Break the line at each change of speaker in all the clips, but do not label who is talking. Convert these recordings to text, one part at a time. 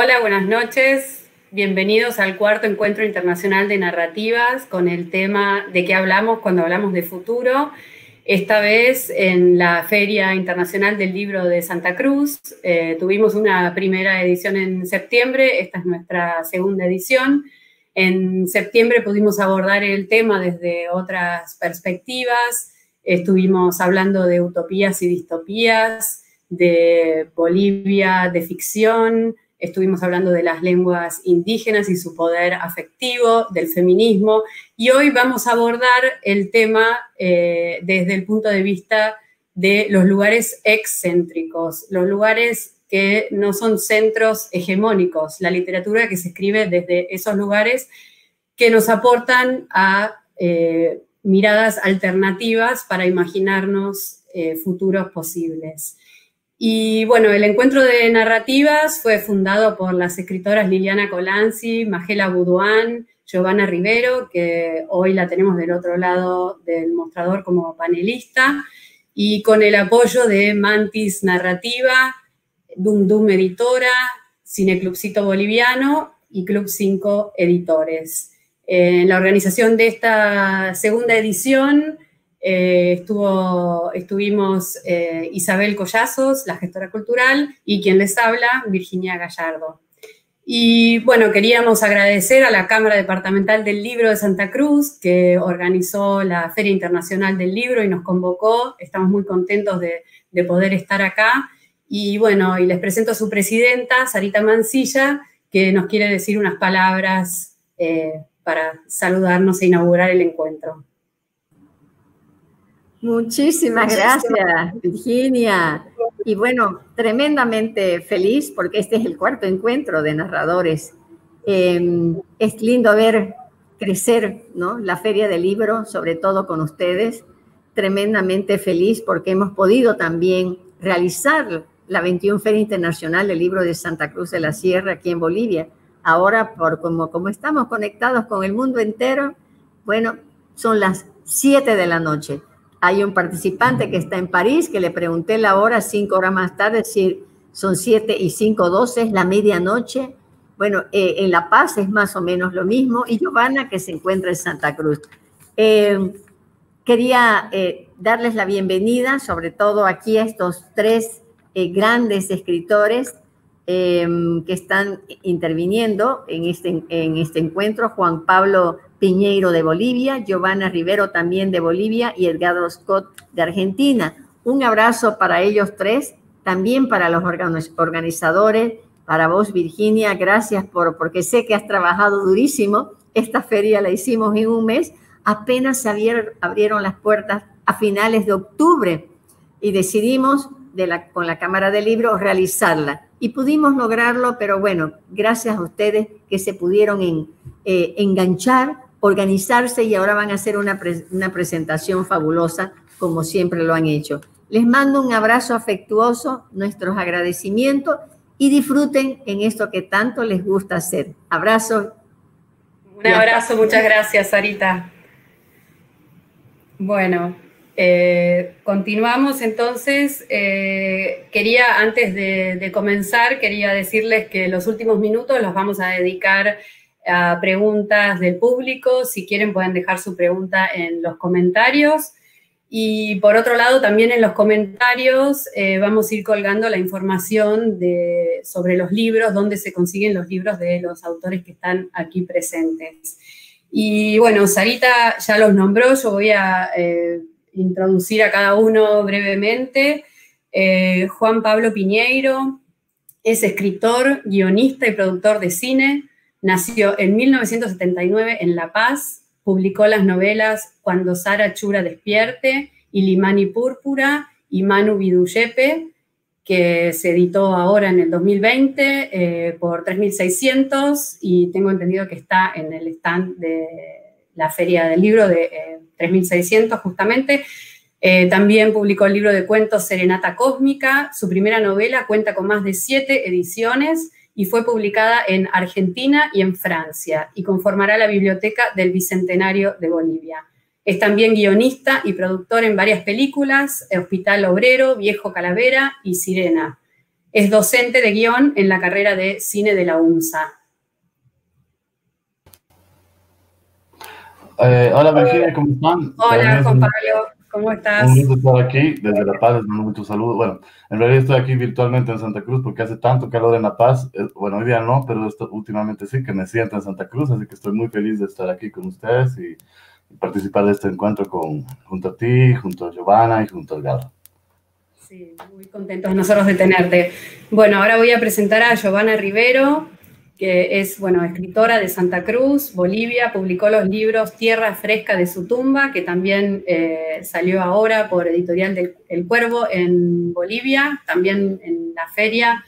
Hola, buenas noches. Bienvenidos al cuarto encuentro internacional de narrativas con el tema de qué hablamos cuando hablamos de futuro. Esta vez en la Feria Internacional del Libro de Santa Cruz. Tuvimos una primera edición en septiembre, esta es nuestra segunda edición. En septiembre pudimos abordar el tema desde otras perspectivas. Estuvimos hablando de utopías y distopías, de Bolivia, de ficción. Estuvimos hablando de las lenguas indígenas y su poder afectivo, del feminismo, y hoy vamos a abordar el tema desde el punto de vista de los lugares excéntricos, los lugares que no son centros hegemónicos, la literatura que se escribe desde esos lugares que nos aportan a miradas alternativas para imaginarnos futuros posibles. Y bueno, el encuentro de narrativas fue fundado por las escritoras Liliana Colanzi, Magela Buduán, Giovanna Rivero, que hoy la tenemos del otro lado del mostrador como panelista, y con el apoyo de Mantis Narrativa, Dum Dum Editora, Cineclubcito Boliviano y Club 5 Editores. En la organización de esta segunda edición estuvimos Isabel Collazos, la gestora cultural, y quien les habla, Virginia Gallardo. Y bueno, queríamos agradecer a la Cámara Departamental del Libro de Santa Cruz, que organizó la Feria Internacional del Libro y nos convocó. Estamos muy contentos de poder estar acá. Y bueno, y les presento a su presidenta, Sarita Mancilla, que nos quiere decir unas palabras para saludarnos e inaugurar el encuentro.
Muchísimas gracias, Virginia. Y bueno, tremendamente feliz porque este es el cuarto encuentro de narradores. Es lindo ver crecer, ¿no?, la Feria del Libro, sobre todo con ustedes. Tremendamente feliz porque hemos podido también realizar la 21 Feria Internacional del Libro de Santa Cruz de la Sierra aquí en Bolivia. Ahora, como estamos conectados con el mundo entero, bueno, son las 7 de la noche. Hay un participante que está en París, que le pregunté la hora 5 horas más tarde, si son 7 y 5, 12, es la medianoche. Bueno, en La Paz es más o menos lo mismo, y Giovanna, que se encuentra en Santa Cruz. Quería darles la bienvenida, sobre todo aquí a estos tres grandes escritores que están interviniendo en este encuentro: Juan Pablo Piñeiro de Bolivia, Giovanna Rivero también de Bolivia y Edgardo Scott de Argentina. Un abrazo para ellos tres, también para los organizadores, para vos, Virginia, gracias porque sé que has trabajado durísimo. Esta feria la hicimos en un mes, apenas se abrieron las puertas a finales de octubre y decidimos con la Cámara del Libro realizarla. Y pudimos lograrlo, pero bueno, gracias a ustedes que se pudieron enganchar, organizarse, y ahora van a hacer una presentación fabulosa, como siempre lo han hecho. Les mando un abrazo afectuoso, nuestros agradecimientos, y disfruten en esto que tanto les gusta hacer. Abrazo.
Un abrazo, muchas gracias, Sarita. Bueno, continuamos entonces. Quería, antes de comenzar, quería decirles que los últimos minutos los vamos a dedicar a preguntas del público. Si quieren pueden dejar su pregunta en los comentarios. Y por otro lado, también en los comentarios vamos a ir colgando la información sobre los libros, dónde se consiguen los libros de los autores que están aquí presentes. Y bueno, Sarita ya los nombró, yo voy a introducir a cada uno brevemente. Juan Pablo Piñeiro es escritor, guionista y productor de cine. Nació en 1979 en La Paz, publicó las novelas Cuando Sara Chura despierte, y Limani Púrpura y Manu Viduyepe, que se editó ahora en el 2020 por 3.600, y tengo entendido que está en el stand de la Feria del Libro de 3.600 justamente. También publicó el libro de cuentos Serenata Cósmica. Su primera novela cuenta con más de 7 ediciones y fue publicada en Argentina y en Francia, y conformará la biblioteca del Bicentenario de Bolivia. Es también guionista y productor en varias películas: Hospital Obrero, Viejo Calavera y Sirena. Es docente de guión en la carrera de cine de la UNSA.
Hola Virginia, ¿cómo están?
Hola Juan Pablo, ¿cómo estás?
Un gusto estar aquí desde La Paz, les mando muchos saludos. Bueno, en realidad estoy aquí virtualmente en Santa Cruz porque hace tanto calor en La Paz. Bueno, hoy día no, pero últimamente sí, que me siento en Santa Cruz, así que estoy muy feliz de estar aquí con ustedes y participar de este encuentro junto a ti, junto a Giovanna y junto a Edgardo.
Sí, muy contentos nosotros de tenerte. Bueno, ahora voy a presentar a Giovanna Rivero, que es, bueno, escritora de Santa Cruz, Bolivia, publicó los libros Tierra Fresca de su tumba, que también salió ahora por Editorial del El Cuervo en Bolivia, también en la feria,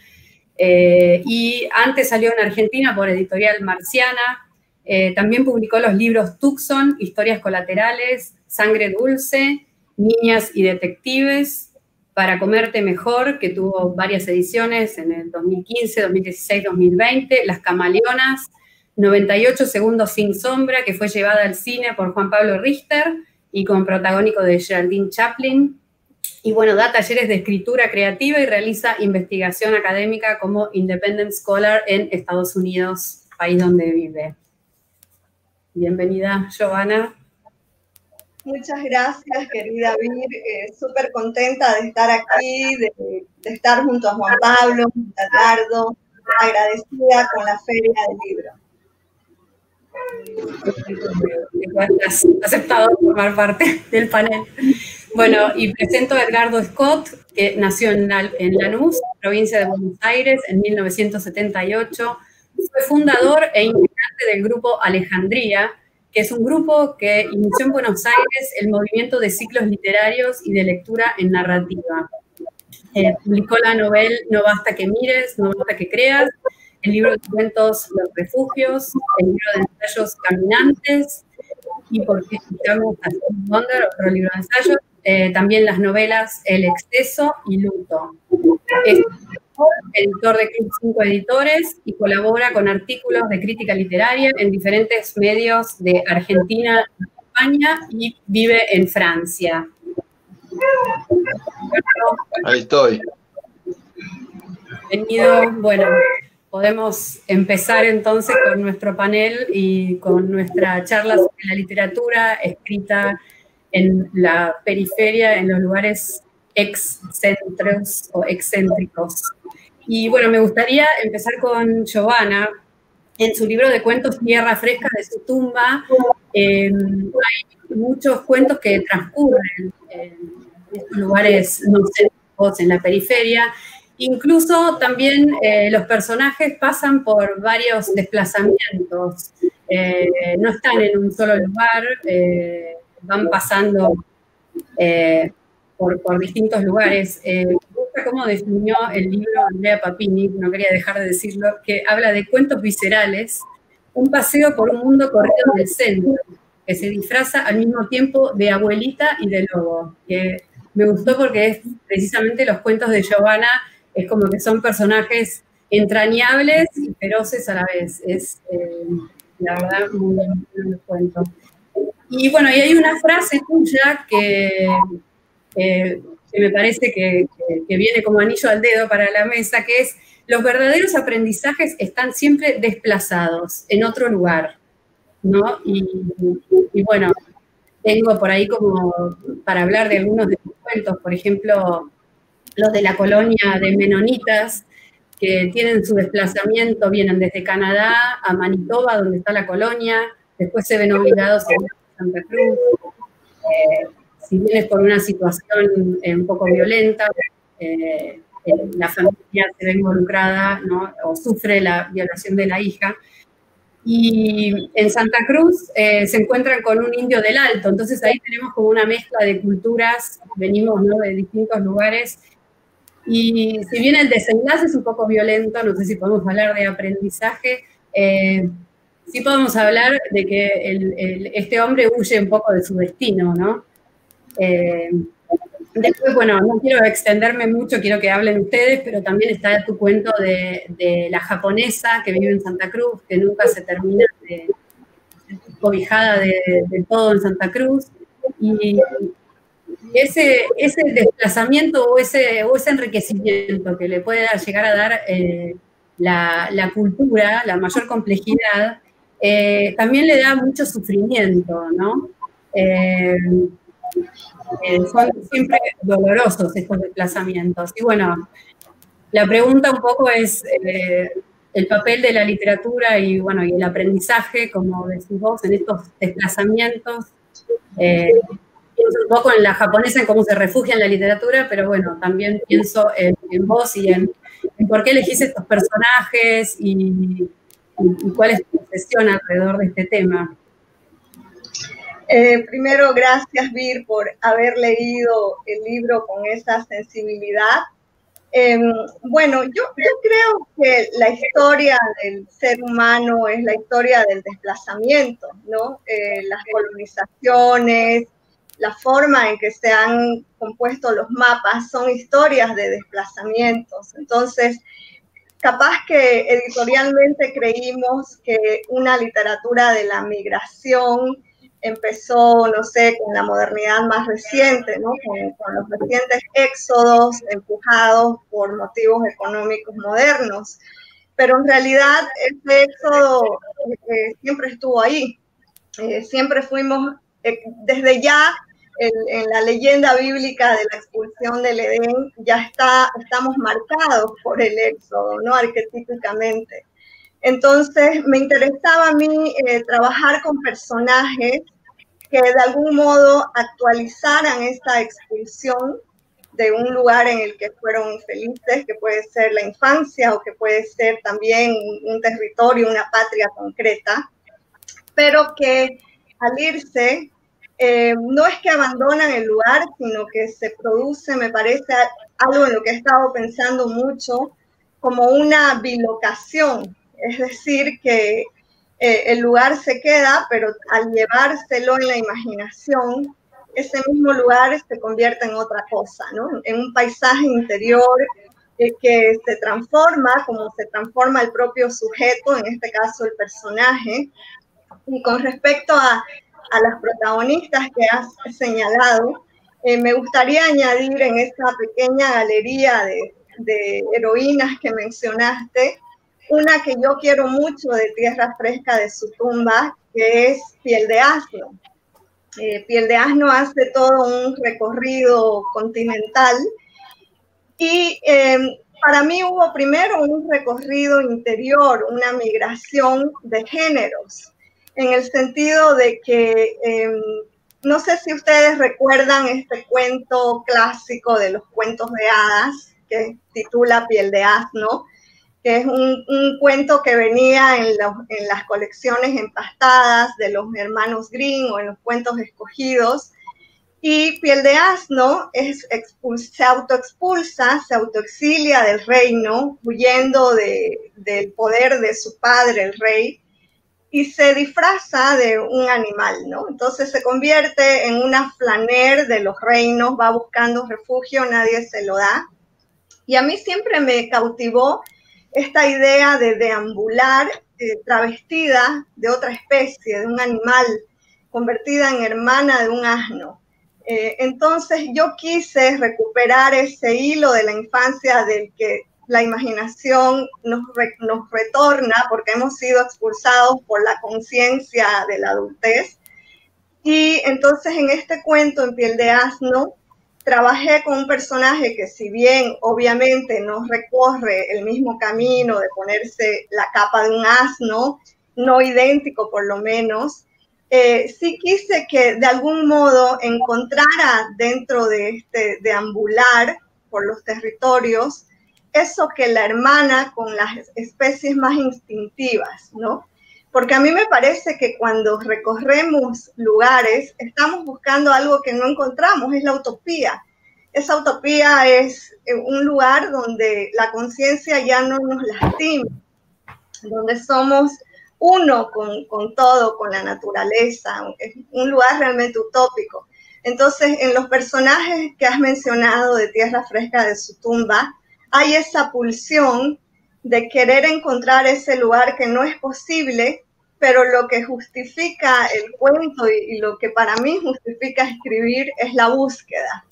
y antes salió en Argentina por Editorial Marciana. También publicó los libros Tucson, Historias Colaterales, Sangre Dulce, Niñas y Detectives, Para Comerte Mejor, que tuvo varias ediciones en el 2015, 2016, 2020, Las Camaleonas, 98 Segundos Sin Sombra, que fue llevada al cine por Juan Pablo Richter y con protagónico de Geraldine Chaplin. Y bueno, da talleres de escritura creativa y realiza investigación académica como Independent Scholar en Estados Unidos, país donde vive. Bienvenida, Giovanna.
Muchas gracias, querida Vir. Súper contenta de estar aquí, de estar junto a Juan Pablo, junto a Edgardo, agradecida con la Feria del Libro.
Has aceptado formar parte del panel. Bueno, y presento a Edgardo Scott, que nació en Lanús, provincia de Buenos Aires, en 1978. Fue fundador e integrante del grupo Alejandría, que es un grupo que inició en Buenos Aires el movimiento de ciclos literarios y de lectura en narrativa. Publicó la novela No basta que mires, no basta que creas, el libro de cuentos Los Refugios, el libro de ensayos Caminantes, y por qué escuchamos a Steve Wonder, otro libro de ensayos, también las novelas El Exceso y Luto. Es editor de Club 5 Editores y colabora con artículos de crítica literaria en diferentes medios de Argentina y España y vive en Francia.
Ahí estoy.
Bienvenido. Bueno, podemos empezar entonces con nuestro panel y con nuestra charla sobre la literatura escrita en la periferia, en los lugares excéntricos o excéntricos. Y bueno, me gustaría empezar con Giovanna. En su libro de cuentos Tierra Fresca de su tumba, hay muchos cuentos que transcurren en estos lugares no céntricos, en la periferia. Incluso también los personajes pasan por varios desplazamientos. No están en un solo lugar, van pasando por distintos lugares. Me gusta cómo definió el libro Andrea Papini, no quería dejar de decirlo, que habla de cuentos viscerales, un paseo por un mundo corrido del centro, que se disfraza al mismo tiempo de abuelita y de lobo, que me gustó porque es precisamente los cuentos de Giovanna, es como que son personajes entrañables y feroces a la vez. Es, la verdad, muy bien los cuentos. Y bueno, y hay una frase tuya que me parece que viene como anillo al dedo para la mesa, que es: los verdaderos aprendizajes están siempre desplazados en otro lugar, ¿no? Y bueno, tengo por ahí como para hablar de algunos de tus cuentos, por ejemplo, los de la colonia de menonitas, que tienen su desplazamiento, vienen desde Canadá a Manitoba, donde está la colonia, después se ven obligados a ir a Santa Cruz. Si bien es por una situación un poco violenta, la familia se ve involucrada, ¿no? O sufre la violación de la hija. Y en Santa Cruz se encuentran con un indio del Alto, entonces ahí tenemos como una mezcla de culturas, venimos, ¿no?, de distintos lugares. Y si bien el desenlace es un poco violento, no sé si podemos hablar de aprendizaje, sí podemos hablar de que este hombre huye un poco de su destino, ¿no? Después, bueno, no quiero extenderme mucho, quiero que hablen ustedes, pero también está tu cuento de la japonesa que vive en Santa Cruz, que nunca se termina de cobijada de todo en Santa Cruz. Y ese desplazamiento o ese enriquecimiento que le puede llegar a dar la cultura, la mayor complejidad, también le da mucho sufrimiento, ¿no? Son siempre dolorosos estos desplazamientos. Y bueno, la pregunta un poco es el papel de la literatura y, bueno, y el aprendizaje, como decís vos, en estos desplazamientos. Pienso un poco en la japonesa, en cómo se refugia en la literatura, pero bueno, también pienso en vos y en por qué elegís estos personajes y cuál es tu obsesión alrededor de este tema.
Primero, gracias, Vir, por haber leído el libro con esa sensibilidad. Bueno, yo creo que la historia del ser humano es la historia del desplazamiento, ¿no? Las colonizaciones, la forma en que se han compuesto los mapas son historias de desplazamientos. Entonces, capaz que editorialmente creímos que una literatura de la migración empezó, no sé, con la modernidad más reciente, ¿no? Con los recientes éxodos empujados por motivos económicos modernos. Pero en realidad este éxodo siempre estuvo ahí. Siempre fuimos, desde ya, en la leyenda bíblica de la expulsión del Edén, ya estamos marcados por el éxodo, ¿no? Arquetípicamente. Entonces, me interesaba a mí trabajar con personajes que de algún modo actualizaran esta expulsión de un lugar en el que fueron felices, que puede ser la infancia o que puede ser también un territorio, una patria concreta, pero que al irse no es que abandonan el lugar, sino que se produce, me parece, algo en lo que he estado pensando mucho, como una bilocación. Es decir, que el lugar se queda, pero al llevárselo en la imaginación, ese mismo lugar se convierte en otra cosa, ¿no? En un paisaje interior que se transforma, como se transforma el propio sujeto, en este caso el personaje. Y con respecto a las protagonistas que has señalado, me gustaría añadir en esta pequeña galería de heroínas que mencionaste, una que yo quiero mucho de Tierra Fresca de su tumba, que es Piel de Asno. Piel de Asno hace todo un recorrido continental y para mí hubo primero un recorrido interior, una migración de géneros, en el sentido de que no sé si ustedes recuerdan este cuento clásico de los cuentos de hadas que titula Piel de Asno, que es un cuento que venía en las colecciones empastadas de los hermanos Grimm o en los cuentos escogidos. Y Piel de Asno se autoexpulsa, se autoexilia del reino, huyendo del poder de su padre, el rey, y se disfraza de un animal, ¿no? Entonces se convierte en una flaner de los reinos, va buscando refugio, nadie se lo da. Y a mí siempre me cautivó esta idea de deambular travestida de otra especie, de un animal, convertida en hermana de un asno. Entonces yo quise recuperar ese hilo de la infancia del que la imaginación nos retorna porque hemos sido expulsados por la conciencia de la adultez. Y entonces en este cuento, en Piel de Asno, trabajé con un personaje que, si bien obviamente no recorre el mismo camino de ponerse la capa de un asno, no idéntico por lo menos, sí quise que de algún modo encontrara dentro de este deambular por los territorios eso que la hermana con las especies más instintivas, ¿no? Porque a mí me parece que cuando recorremos lugares estamos buscando algo que no encontramos, es la utopía. Esa utopía es un lugar donde la conciencia ya no nos lastima, donde somos uno con todo, con la naturaleza, es un lugar realmente utópico. Entonces, en los personajes que has mencionado de Tierra Fresca de su tumba, hay esa pulsión de querer encontrar ese lugar que no es posible pero lo que justifica el cuento y lo que para mí justifica escribir es la búsqueda,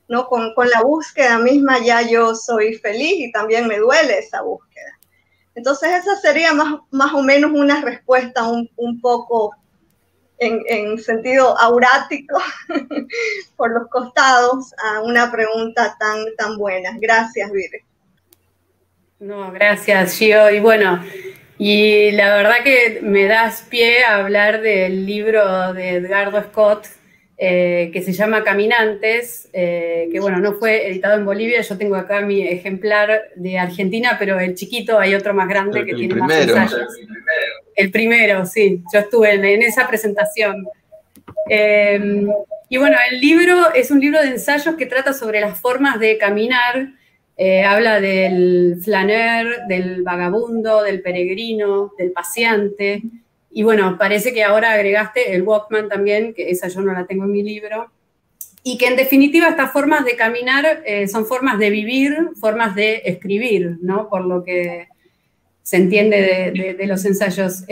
¿no? Con la búsqueda misma ya yo soy feliz y también me duele esa búsqueda. Entonces esa sería más o menos una respuesta un poco en sentido aurático por los costados a una pregunta tan buena. Gracias, Vire.
No, gracias, Gio. Y bueno, y la verdad que me das pie a hablar del libro de Edgardo Scott, que se llama Caminantes, que bueno, no fue editado en Bolivia. Yo tengo acá mi ejemplar de Argentina, pero el chiquito, hay otro más grande que tiene más ensayos. El primero, sí, yo estuve en esa presentación. Y bueno, el libro es un libro de ensayos que trata sobre las formas de caminar. Habla del flâneur, del vagabundo, del peregrino, del paseante. Y bueno, parece que ahora agregaste el walkman también, que esa yo no la tengo en mi libro. Y que en definitiva estas formas de caminar son formas de vivir, formas de escribir, ¿no? Por lo que se entiende de los ensayos.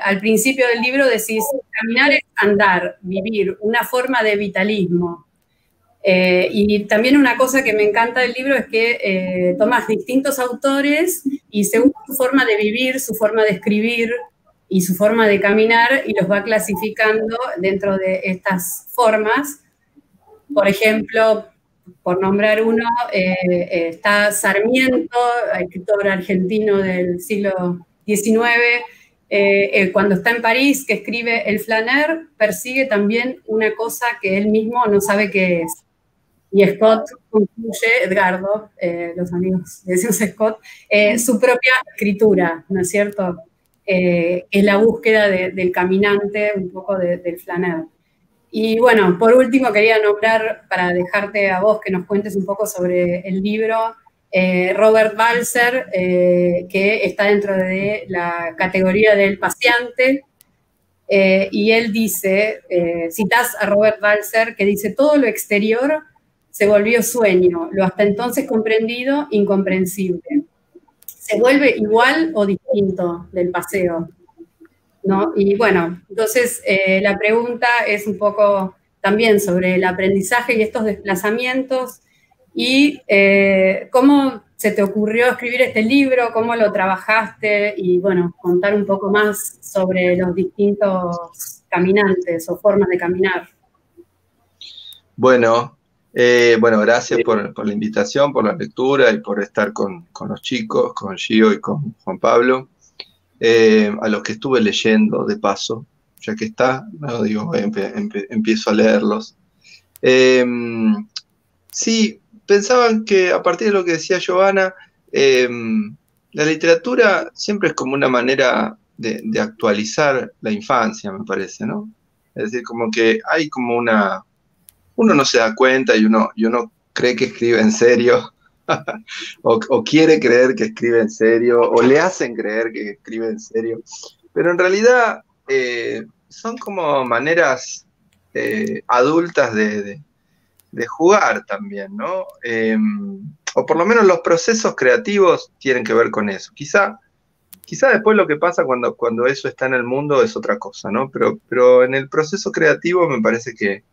Al principio del libro decís, caminar es andar, vivir, una forma de vitalismo. Y también una cosa que me encanta del libro es que tomas distintos autores y según su forma de vivir, su forma de escribir y su forma de caminar, y los va clasificando dentro de estas formas. Por ejemplo, por nombrar uno, está Sarmiento, escritor argentino del siglo XIX, cuando está en París, que escribe El flâneur, persigue también una cosa que él mismo no sabe qué es. Y Scott concluye, Edgardo, los amigos le decimos Scott, su propia escritura, ¿no es cierto? Es la búsqueda del caminante, un poco del flâneur. Y bueno, por último quería nombrar, para dejarte a vos que nos cuentes un poco sobre el libro, Robert Balser, que está dentro de la categoría del paseante, y él dice, citás a Robert Balser, que dice, todo lo exterior se volvió sueño, lo hasta entonces comprendido, incomprensible. Se vuelve igual o distinto del paseo, ¿no? Y bueno, entonces la pregunta es un poco también sobre el aprendizaje y estos desplazamientos y cómo se te ocurrió escribir este libro, cómo lo trabajaste y bueno, contar un poco más sobre los distintos caminantes o formas de caminar.
Bueno, gracias por la invitación, por la lectura y por estar con los chicos, con Gio y con Juan Pablo. A los que estuve leyendo de paso, ya que está, no digo, empiezo a leerlos. Sí, pensaban que a partir de lo que decía Giovanna, la literatura siempre es como una manera de actualizar la infancia, me parece, ¿no? Es decir, como que hay como uno no se da cuenta y uno cree que escribe en serio, o quiere creer que escribe en serio, o le hacen creer que escribe en serio, pero en realidad son como maneras adultas de jugar también, ¿no? O por lo menos los procesos creativos tienen que ver con eso. Quizá después lo que pasa cuando eso está en el mundo es otra cosa, ¿no? Pero en el proceso creativo me parece que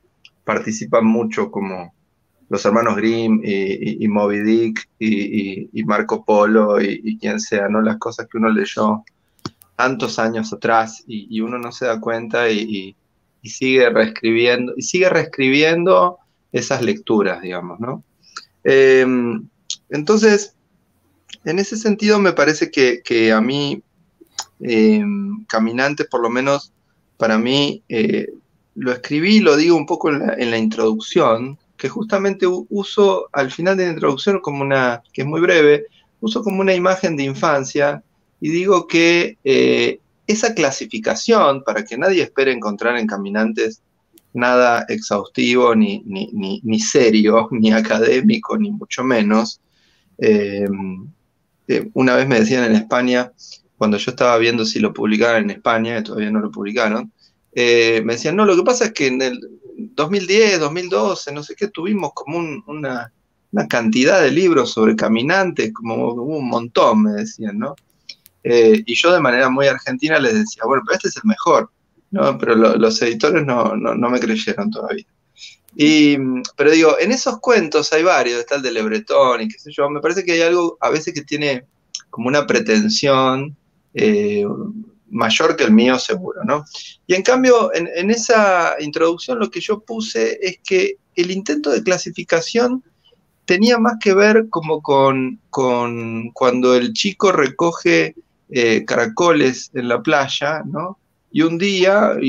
participan mucho como los hermanos Grimm y Moby Dick y Marco Polo y quien sea, ¿no? Las cosas que uno leyó tantos años atrás y uno no se da cuenta y sigue reescribiendo esas lecturas, digamos, ¿no? Entonces, en ese sentido me parece que a mí, Caminantes, por lo menos para mí, lo escribí, lo digo un poco en la introducción, que justamente uso al final de la introducción que es muy breve, uso como una imagen de infancia y digo que esa clasificación, para que nadie espere encontrar en Caminantes nada exhaustivo, ni serio, ni académico, ni mucho menos. Una vez me decían en España, cuando yo estaba viendo si lo publicaban en España, que todavía no lo publicaron, me decían, no, lo que pasa es que en el 2010, 2012, no sé qué, tuvimos como una cantidad de libros sobre caminantes, como un montón, me decían, ¿no? y yo de manera muy argentina les decía, bueno, pero este es el mejor, ¿no? Pero los editores no me creyeron todavía. Pero digo, en esos cuentos hay varios, está el de Le Breton y qué sé yo, me parece que hay algo a veces que tiene como una pretensión mayor que el mío seguro, ¿no? Y en cambio, en esa introducción lo que yo puse es que el intento de clasificación tenía más que ver como con cuando el chico recoge caracoles en la playa, ¿no? Y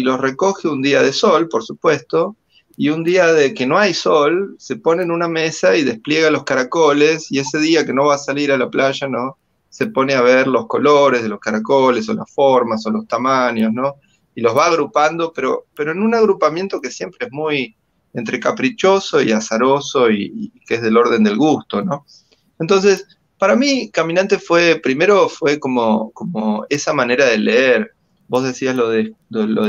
los recoge un día de sol, por supuesto, y un día de que no hay sol, se pone en una mesa y despliega los caracoles, y ese día que no va a salir a la playa, ¿no? Se pone a ver los colores de los caracoles, o las formas, o los tamaños, ¿no? Y los va agrupando, pero en un agrupamiento que siempre es muy entre caprichoso y azaroso, y que es del orden del gusto, ¿no? Entonces, para mí, Caminante primero fue como esa manera de leer. Vos decías lo de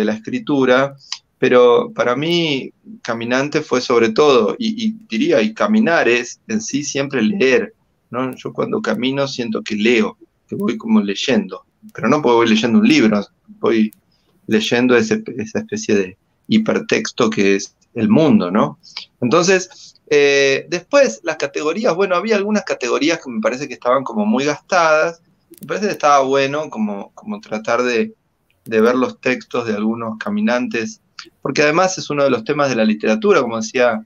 la escritura, pero para mí Caminante fue sobre todo, y diría, y caminar es en sí siempre leer, ¿no? Yo cuando camino siento que leo, que voy como leyendo, pero no porque voy leyendo un libro, voy leyendo esa especie de hipertexto que es el mundo, ¿no? Entonces, después las categorías, bueno, había algunas categorías que me parece que estaban como muy gastadas, me parece que estaba bueno como tratar de ver los textos de algunos caminantes, porque además es uno de los temas de la literatura, como decía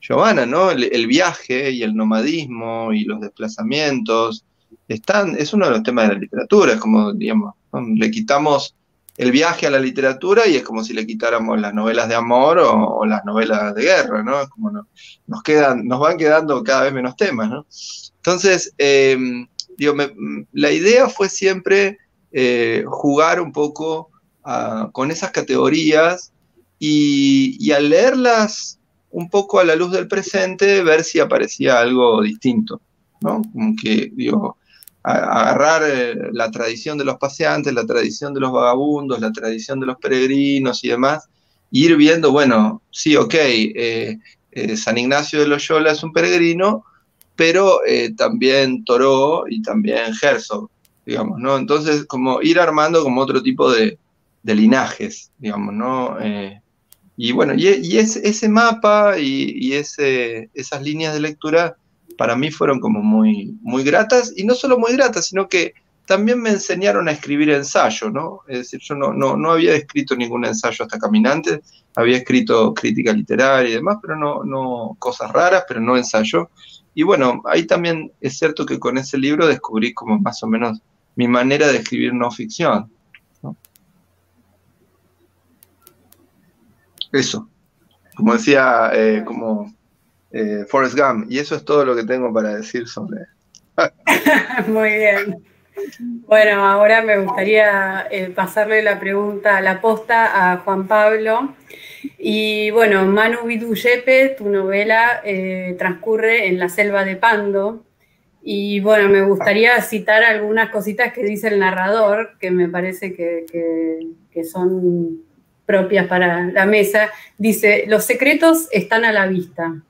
Giovanna, ¿no? El viaje y el nomadismo y los desplazamientos es uno de los temas de la literatura, es como, digamos, ¿no? Le quitamos el viaje a la literatura y es como si le quitáramos las novelas de amor o las novelas de guerra, ¿no? Es como nos van quedando cada vez menos temas, ¿no? Entonces, la idea fue siempre jugar un poco con esas categorías y al leerlas un poco a la luz del presente, ver si aparecía algo distinto, ¿no? Como que, digo, agarrar la tradición de los paseantes, la tradición de los vagabundos, la tradición de los peregrinos y demás, e ir viendo, bueno, sí, ok, San Ignacio de Loyola es un peregrino, pero también Thoreau y también Herzog, digamos, ¿no? Entonces, como ir armando como otro tipo de linajes, digamos, ¿no? Y bueno, ese mapa y esas líneas de lectura para mí fueron como muy, muy gratas, y no solo muy gratas, sino que también me enseñaron a escribir ensayo, ¿no? Es decir, yo no había escrito ningún ensayo hasta Caminante, había escrito crítica literaria y demás, pero no cosas raras, pero no ensayo. Y bueno, ahí también es cierto que con ese libro descubrí como más o menos mi manera de escribir no ficción, ¿no? Eso, como decía, Forrest Gump, y eso es todo lo que tengo para decir sobre...
Muy bien. Bueno, ahora me gustaría pasarle la pregunta, la posta a Juan Pablo. Y bueno, Manu Bidu Yepes, tu novela transcurre en la selva de Pando. Y bueno, me gustaría citar algunas cositas que dice el narrador, que me parece que son propias para la mesa. Dice: los secretos están a la vista.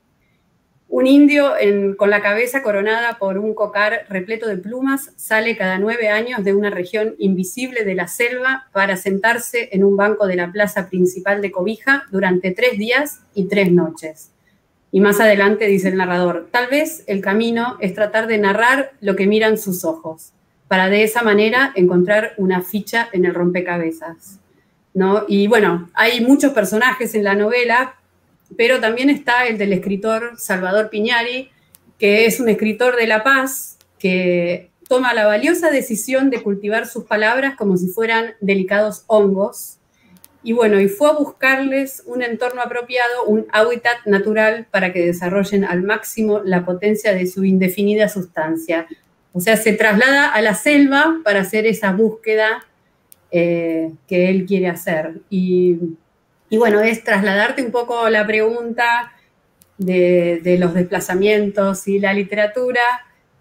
Un indio con la cabeza coronada por un cocar repleto de plumas sale cada 9 años de una región invisible de la selva para sentarse en un banco de la plaza principal de Cobija durante 3 días y 3 noches. Y más adelante dice el narrador: tal vez el camino es tratar de narrar lo que miran sus ojos, para de esa manera encontrar una ficha en el rompecabezas, ¿no? Y bueno, hay muchos personajes en la novela, pero también está el del escritor Salvador Piñari, que es un escritor de La Paz, que toma la valiosa decisión de cultivar sus palabras como si fueran delicados hongos, y bueno, y fue a buscarles un entorno apropiado, un hábitat natural para que desarrollen al máximo la potencia de su indefinida sustancia. O sea, se traslada a la selva para hacer esa búsqueda que él quiere hacer. Y bueno, es trasladarte un poco la pregunta de los desplazamientos y la literatura,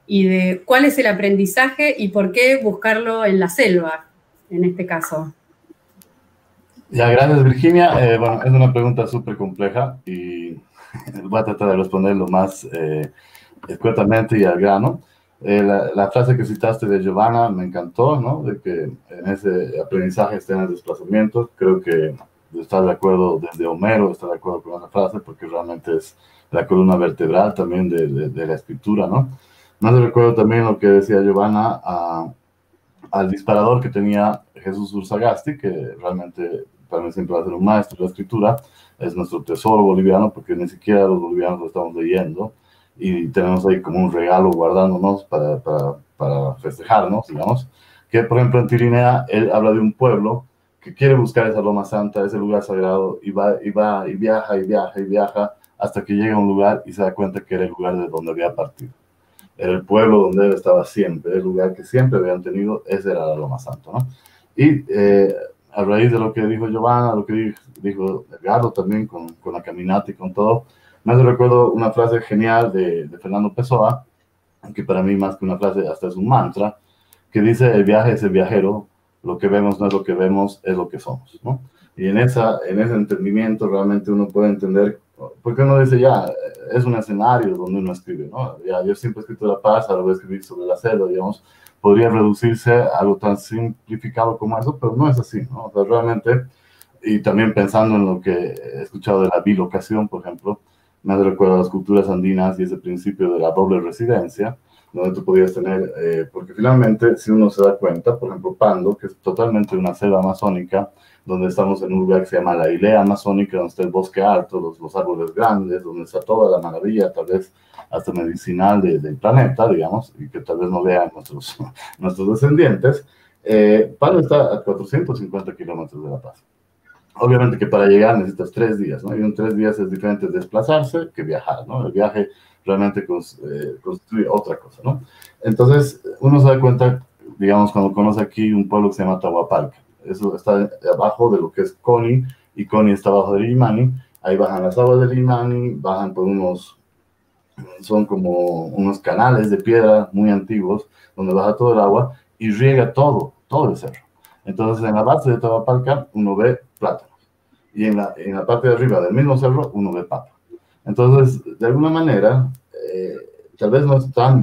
y de cuál es el aprendizaje y por qué buscarlo en la selva, en este caso.
Ya, gracias, Virginia. Bueno, es una pregunta súper compleja y voy a tratar de responder lo más escuetamente y al grano. La frase que citaste de Giovanna me encantó, ¿no? De que en ese aprendizaje está en el desplazamiento. Creo que está de acuerdo desde Homero, está de acuerdo con esa frase, porque realmente es la columna vertebral también de la escritura, ¿no? Más recuerdo también lo que decía Giovanna al disparador que tenía Jesús Urzagasti, que realmente para mí siempre va a ser un maestro de la escritura, es nuestro tesoro boliviano, porque ni siquiera los bolivianos lo estamos leyendo, y tenemos ahí como un regalo guardándonos para festejarnos, digamos, que por ejemplo en Tirinea él habla de un pueblo que quiere buscar esa Loma Santa, ese lugar sagrado, y viaja, hasta que llega a un lugar y se da cuenta que era el lugar de donde había partido. Era el pueblo donde él estaba siempre, el lugar que siempre habían tenido, ese era la Loma Santa, ¿no? Y a raíz de lo que dijo Giovanna, lo que dijo Edgardo también con la caminata y con todo, me recuerdo una frase genial de Fernando Pessoa, que para mí más que una frase hasta es un mantra, que dice: el viaje es el viajero, lo que vemos no es lo que vemos, es lo que somos, ¿no? Y en ese entendimiento realmente uno puede entender, porque uno dice, ya, es un escenario donde uno escribe, ¿no? Ya, yo siempre he escrito La Paz, ahora voy a escribir sobre la selva, digamos, podría reducirse a algo tan simplificado como eso, pero no es así, ¿no? O sea, realmente, y también pensando en lo que he escuchado de la bilocación, por ejemplo, me recuerda a las culturas andinas y ese principio de la doble residencia, donde tú podías tener, porque finalmente, si uno se da cuenta, por ejemplo, Pando, que es totalmente una selva amazónica, donde estamos en un lugar que se llama la Ilea Amazónica, donde está el bosque alto, los árboles grandes, donde está toda la maravilla, tal vez hasta medicinal del planeta, digamos, y que tal vez no vean nuestros descendientes. Pando está a 450 kilómetros de La Paz. Obviamente que para llegar necesitas 3 días, ¿no? Y en 3 días es diferente desplazarse que viajar, ¿no? El viaje realmente constituye otra cosa, ¿no? Entonces, uno se da cuenta, digamos, cuando conoce aquí un pueblo que se llama Tahuapalca. Eso está abajo de lo que es Coni, y Coni está abajo del Illimani. Ahí bajan las aguas del Illimani, bajan por son como unos canales de piedra muy antiguos, donde baja todo el agua y riega todo el cerro. Entonces, en la base de Tahuapalca, uno ve plátanos. Y en la parte de arriba del mismo cerro, uno ve papa. Entonces, de alguna manera, tal vez no es tan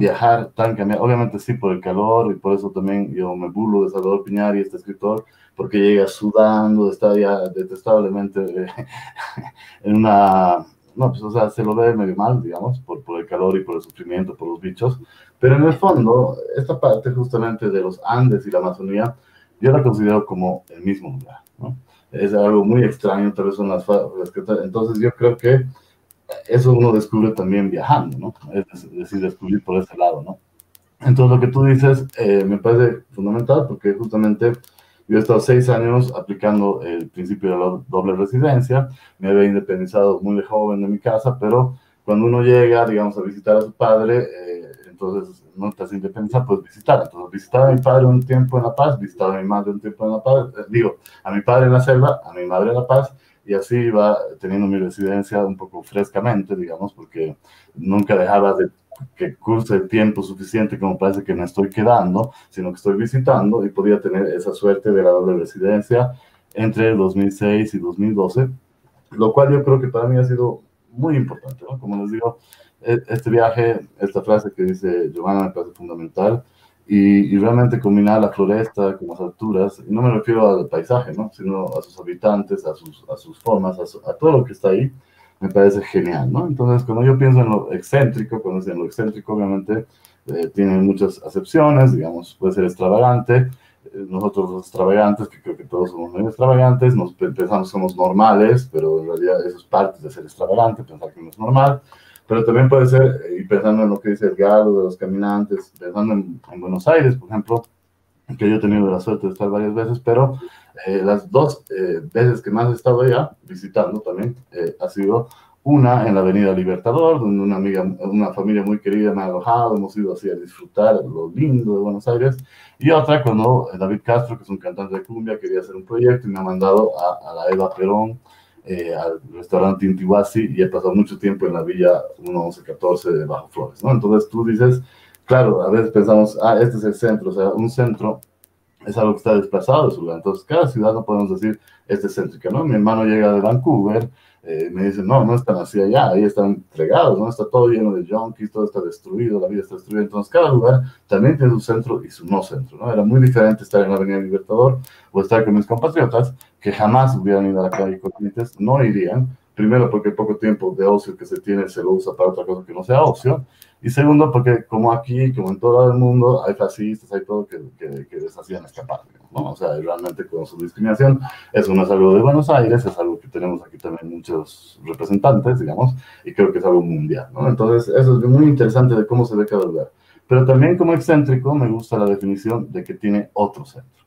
cambiar. Obviamente sí, por el calor, y por eso también yo me burlo de Salvador Piñari, este escritor, porque llega sudando, está ya detestablemente en una... No, pues, o sea, se lo ve medio mal, digamos, por el calor y por el sufrimiento, por los bichos. Pero en el fondo, esta parte justamente de los Andes y la Amazonía, yo la considero como el mismo lugar, ¿no? Es algo muy extraño, tal vez son las que... Entonces yo creo que eso uno descubre también viajando, ¿no? Es decir, descubrir por ese lado, ¿no? Entonces lo que tú dices me parece fundamental, porque justamente yo he estado 6 años aplicando el principio de la doble residencia, me había independizado muy de joven de mi casa, pero cuando uno llega, digamos, a visitar a su padre, entonces no te has independizado, puedes visitar. Entonces visitaba a mi padre un tiempo en La Paz, visitaba a mi madre un tiempo en La Paz, a mi padre en la selva, a mi madre en La Paz, y así iba teniendo mi residencia un poco frescamente, digamos, porque nunca dejaba de que curse el tiempo suficiente como parece que me estoy quedando, sino que estoy visitando, y podía tener esa suerte de la doble residencia entre 2006 y 2012, lo cual yo creo que para mí ha sido muy importante, ¿no? Como les digo, este viaje, esta frase que dice Giovanna me parece fundamental, y realmente combinar la floresta con las alturas, y no me refiero al paisaje, ¿no? Sino a sus habitantes, a sus formas, a todo lo que está ahí, me parece genial, ¿no? Entonces, cuando yo pienso en lo excéntrico, obviamente tiene muchas acepciones, digamos, puede ser extravagante. Nosotros los extravagantes, que creo que todos somos medio extravagantes, pensamos que somos normales, pero en realidad eso es parte de ser extravagante, pensar que no es normal. Pero también puede ser, y pensando en lo que dice Edgardo de los caminantes, pensando en Buenos Aires, por ejemplo, que yo he tenido la suerte de estar varias veces, pero las 2 veces que más he estado allá visitando también ha sido una en la Avenida Libertador, donde una familia muy querida me ha alojado, hemos ido así a disfrutar lo lindo de Buenos Aires, y otra cuando David Castro, que es un cantante de cumbia, quería hacer un proyecto y me ha mandado a la Eva Perón, al restaurante Intihuasi, y he pasado mucho tiempo en la Villa 1114 de Bajo Flores, ¿no? Entonces tú dices, claro, a veces pensamos, este es el centro, o sea, un centro es algo que está desplazado de su lugar. Entonces, cada ciudad no podemos decir, este es céntrica, ¿no? Mi hermano llega de Vancouver, me dicen, no, no están así allá, ahí están entregados, ¿no? Está todo lleno de junkies, todo está destruido, la vida está destruida. Entonces, cada lugar también tiene su centro y su no centro, ¿no? Era muy diferente estar en la Avenida Libertador o estar con mis compatriotas que jamás hubieran ido a la calle Corrientes, no irían. Primero, porque el poco tiempo de ocio que se tiene se lo usa para otra cosa que no sea ocio. Y segundo, porque como aquí, como en todo el mundo, hay fascistas, hay todo que les hacían escapar, ¿no? O sea, realmente con su discriminación, eso no es algo de Buenos Aires, es algo que tenemos aquí también muchos representantes, digamos, y creo que es algo mundial, ¿no? Entonces, eso es muy interesante de cómo se ve cada lugar. Pero también como excéntrico me gusta la definición de que tiene otro centro.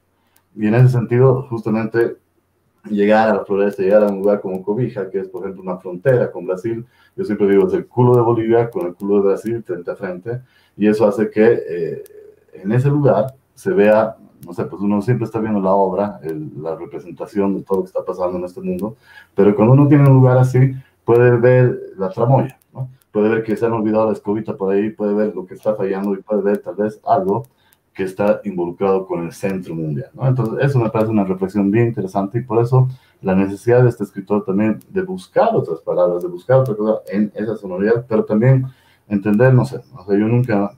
Y en ese sentido, justamente, llegar a la floresta, llegar a un lugar como Cobija, que es, por ejemplo, una frontera con Brasil, yo siempre digo, es el culo de Bolivia con el culo de Brasil frente a frente, y eso hace que en ese lugar se vea, no sé, pues uno siempre está viendo la obra, la representación de todo lo que está pasando en este mundo, pero cuando uno tiene un lugar así, puede ver la tramoya, ¿no? Puede ver que se han olvidado la escobita por ahí, puede ver lo que está fallando y puede ver tal vez algo que está involucrado con el centro mundial, ¿no? Entonces, eso me parece una reflexión bien interesante y por eso la necesidad de este escritor también de buscar otras palabras, de buscar otra cosa en esa sonoridad, pero también entender, no sé, yo nunca,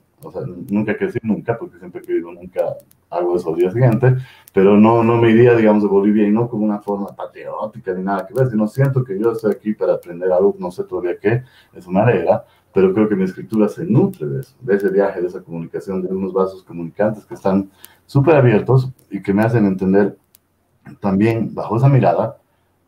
nunca crecí nunca, porque siempre que digo nunca hago eso al día siguiente, pero no me iría, digamos, de Bolivia y no como una forma patriótica ni nada que ver, sino siento que yo estoy aquí para aprender algo, no sé todavía qué, es una alegra, pero creo que mi escritura se nutre de eso, de ese viaje, de esa comunicación, de unos vasos comunicantes que están súper abiertos y que me hacen entender también, bajo esa mirada,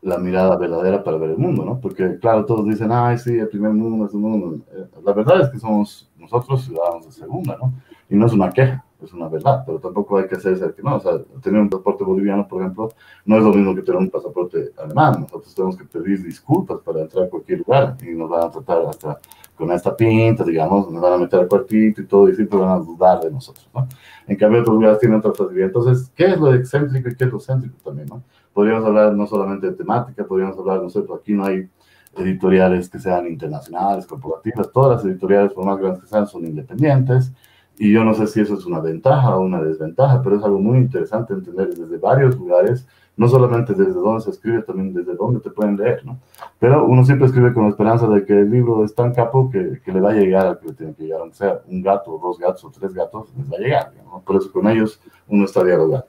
la mirada verdadera para ver el mundo, ¿no? Porque, claro, todos dicen, ay, sí, el primer mundo, el segundo mundo. La verdad es que somos nosotros ciudadanos de segunda, ¿no? Y no es una queja, es una verdad, pero tampoco hay que hacerse el que no. O sea, tener un pasaporte boliviano, por ejemplo, no es lo mismo que tener un pasaporte alemán. Nosotros tenemos que pedir disculpas para entrar a cualquier lugar y nos van a tratar hasta con esta pinta, digamos, nos van a meter al cuartito y todo, y siempre van a dudar de nosotros, ¿no? En cambio, otros lugares tienen otra facilidad. Entonces, ¿qué es lo excéntrico y qué es lo céntrico también, ¿no? Podríamos hablar no solamente de temática, podríamos hablar, no sé, aquí no hay editoriales que sean internacionales, corporativas, todas las editoriales, por más grandes que sean, son independientes, y yo no sé si eso es una ventaja o una desventaja, pero es algo muy interesante entender desde varios lugares, no solamente desde dónde se escribe, también desde dónde te pueden leer, ¿no? Pero uno siempre escribe con la esperanza de que el libro es tan capo que le va a llegar al que le tiene que llegar, aunque sea un gato, o dos gatos, o tres gatos, les va a llegar, ¿no? Por eso con ellos uno está dialogando.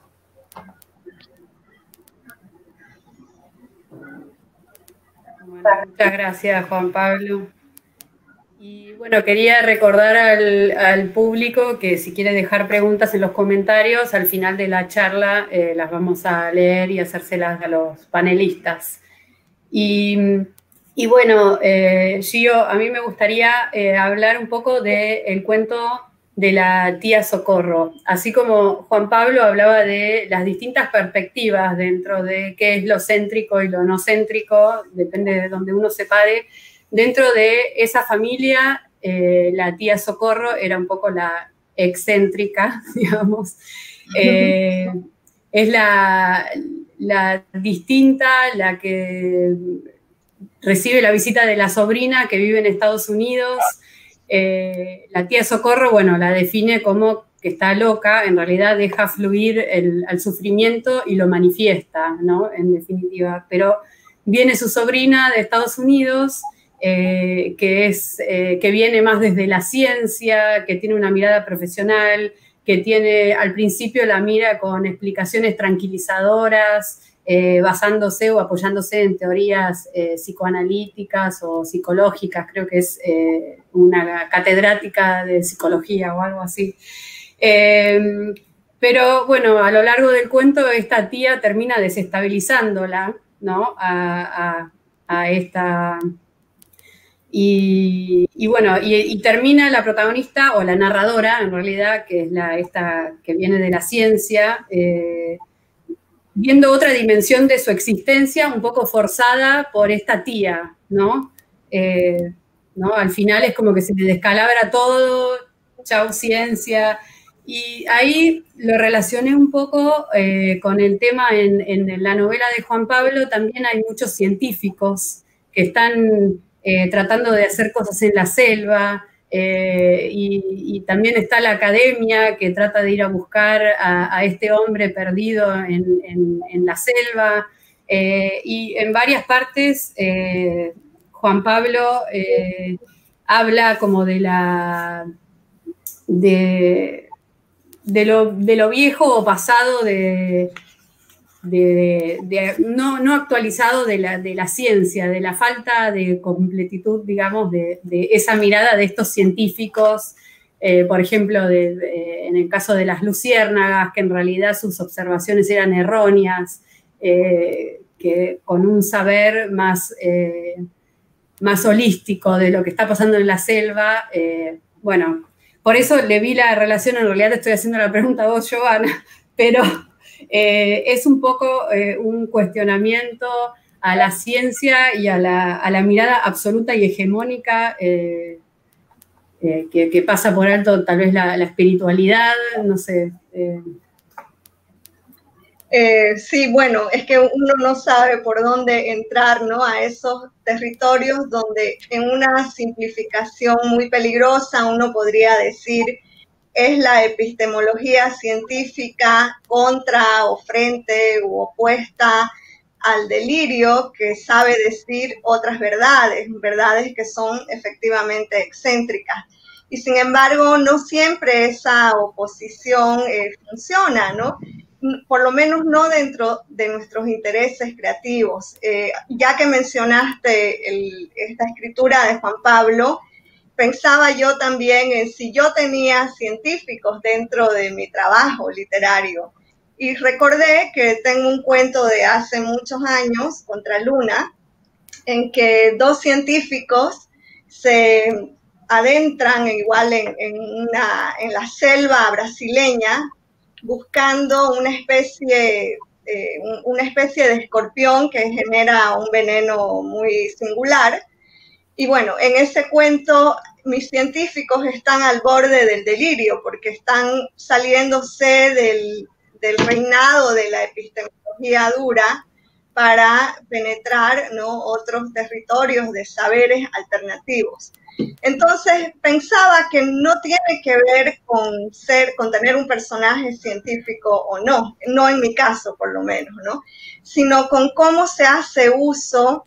Bueno, muchas gracias, Juan Pablo. Y bueno, quería recordar al público que si quiere dejar preguntas en los comentarios, al final de la charla las vamos a leer y hacérselas a los panelistas. Y bueno, Gio, a mí me gustaría hablar un poco del cuento de la tía Socorro. Así como Juan Pablo hablaba de las distintas perspectivas dentro de qué es lo céntrico y lo no céntrico, depende de donde uno se pare. Dentro de esa familia, la tía Socorro era un poco la excéntrica, digamos. Es la distinta, la que recibe la visita de la sobrina que vive en Estados Unidos. La tía Socorro, bueno, la define como que está loca, en realidad deja fluir el sufrimiento y lo manifiesta, ¿no? En definitiva. Pero viene su sobrina de Estados Unidos, que viene más desde la ciencia, que tiene una mirada profesional, que tiene al principio la mira con explicaciones tranquilizadoras, basándose o apoyándose en teorías psicoanalíticas o psicológicas, creo que es una catedrática de psicología o algo así. Pero bueno, a lo largo del cuento esta tía termina desestabilizándola, ¿no? A esta... Y bueno, y termina la protagonista, o la narradora, en realidad, que es esta que viene de la ciencia, viendo otra dimensión de su existencia, un poco forzada por esta tía, ¿no? ¿No? Al final es como que se le descalabra todo, chau ciencia, y ahí lo relacioné un poco con el tema en la novela de Juan Pablo. También hay muchos científicos que están tratando de hacer cosas en la selva, y también está la academia que trata de ir a buscar a este hombre perdido en la selva. Y en varias partes Juan Pablo habla como de lo viejo o pasado no actualizado de la ciencia, de la falta de completitud, digamos, de esa mirada de estos científicos, por ejemplo, en el caso de las luciérnagas, que en realidad sus observaciones eran erróneas, que con un saber más holístico de lo que está pasando en la selva, bueno, por eso le vi la relación, en realidad te estoy haciendo la pregunta a vos, Giovanna, pero es un poco un cuestionamiento a la ciencia y a la mirada absoluta y hegemónica que pasa por alto tal vez la espiritualidad, no sé.
Sí, bueno, es que uno no sabe por dónde entrar, ¿no? A esos territorios donde en una simplificación muy peligrosa uno podría decir es la epistemología científica contra o frente u opuesta al delirio que sabe decir otras verdades que son efectivamente excéntricas. Y sin embargo, no siempre esa oposición funciona, ¿no? Por lo menos no dentro de nuestros intereses creativos. Ya que mencionaste esta escritura de Juan Pablo, pensaba yo también en si yo tenía científicos dentro de mi trabajo literario. Y recordé que tengo un cuento de hace muchos años, Contra Luna, en que dos científicos se adentran igual en la selva brasileña buscando una especie de escorpión que genera un veneno muy singular. Y bueno, en ese cuento mis científicos están al borde del delirio porque están saliéndose del reinado de la epistemología dura para penetrar, ¿no?, otros territorios de saberes alternativos. Entonces pensaba que no tiene que ver con tener un personaje científico o no en mi caso por lo menos, ¿no?, sino con cómo se hace uso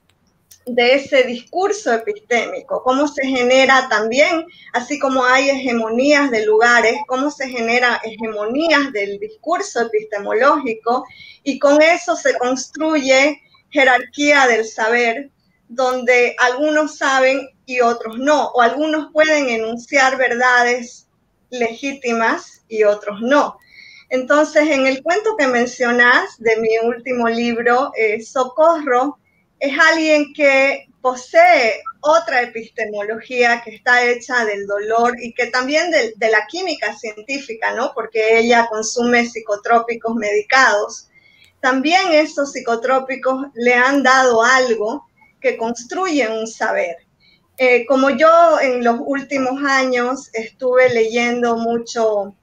de ese discurso epistémico, cómo se genera también, así como hay hegemonías de lugares, cómo se generan hegemonías del discurso epistemológico y con eso se construye jerarquía del saber, donde algunos saben y otros no, o algunos pueden enunciar verdades legítimas y otros no. Entonces, en el cuento que mencionas de mi último libro, Socorro, es alguien que posee otra epistemología que está hecha del dolor y que también de la química científica, ¿no?, porque ella consume psicotrópicos medicados. También estos psicotrópicos le han dado algo que construye un saber. Como yo en los últimos años estuve leyendo mucho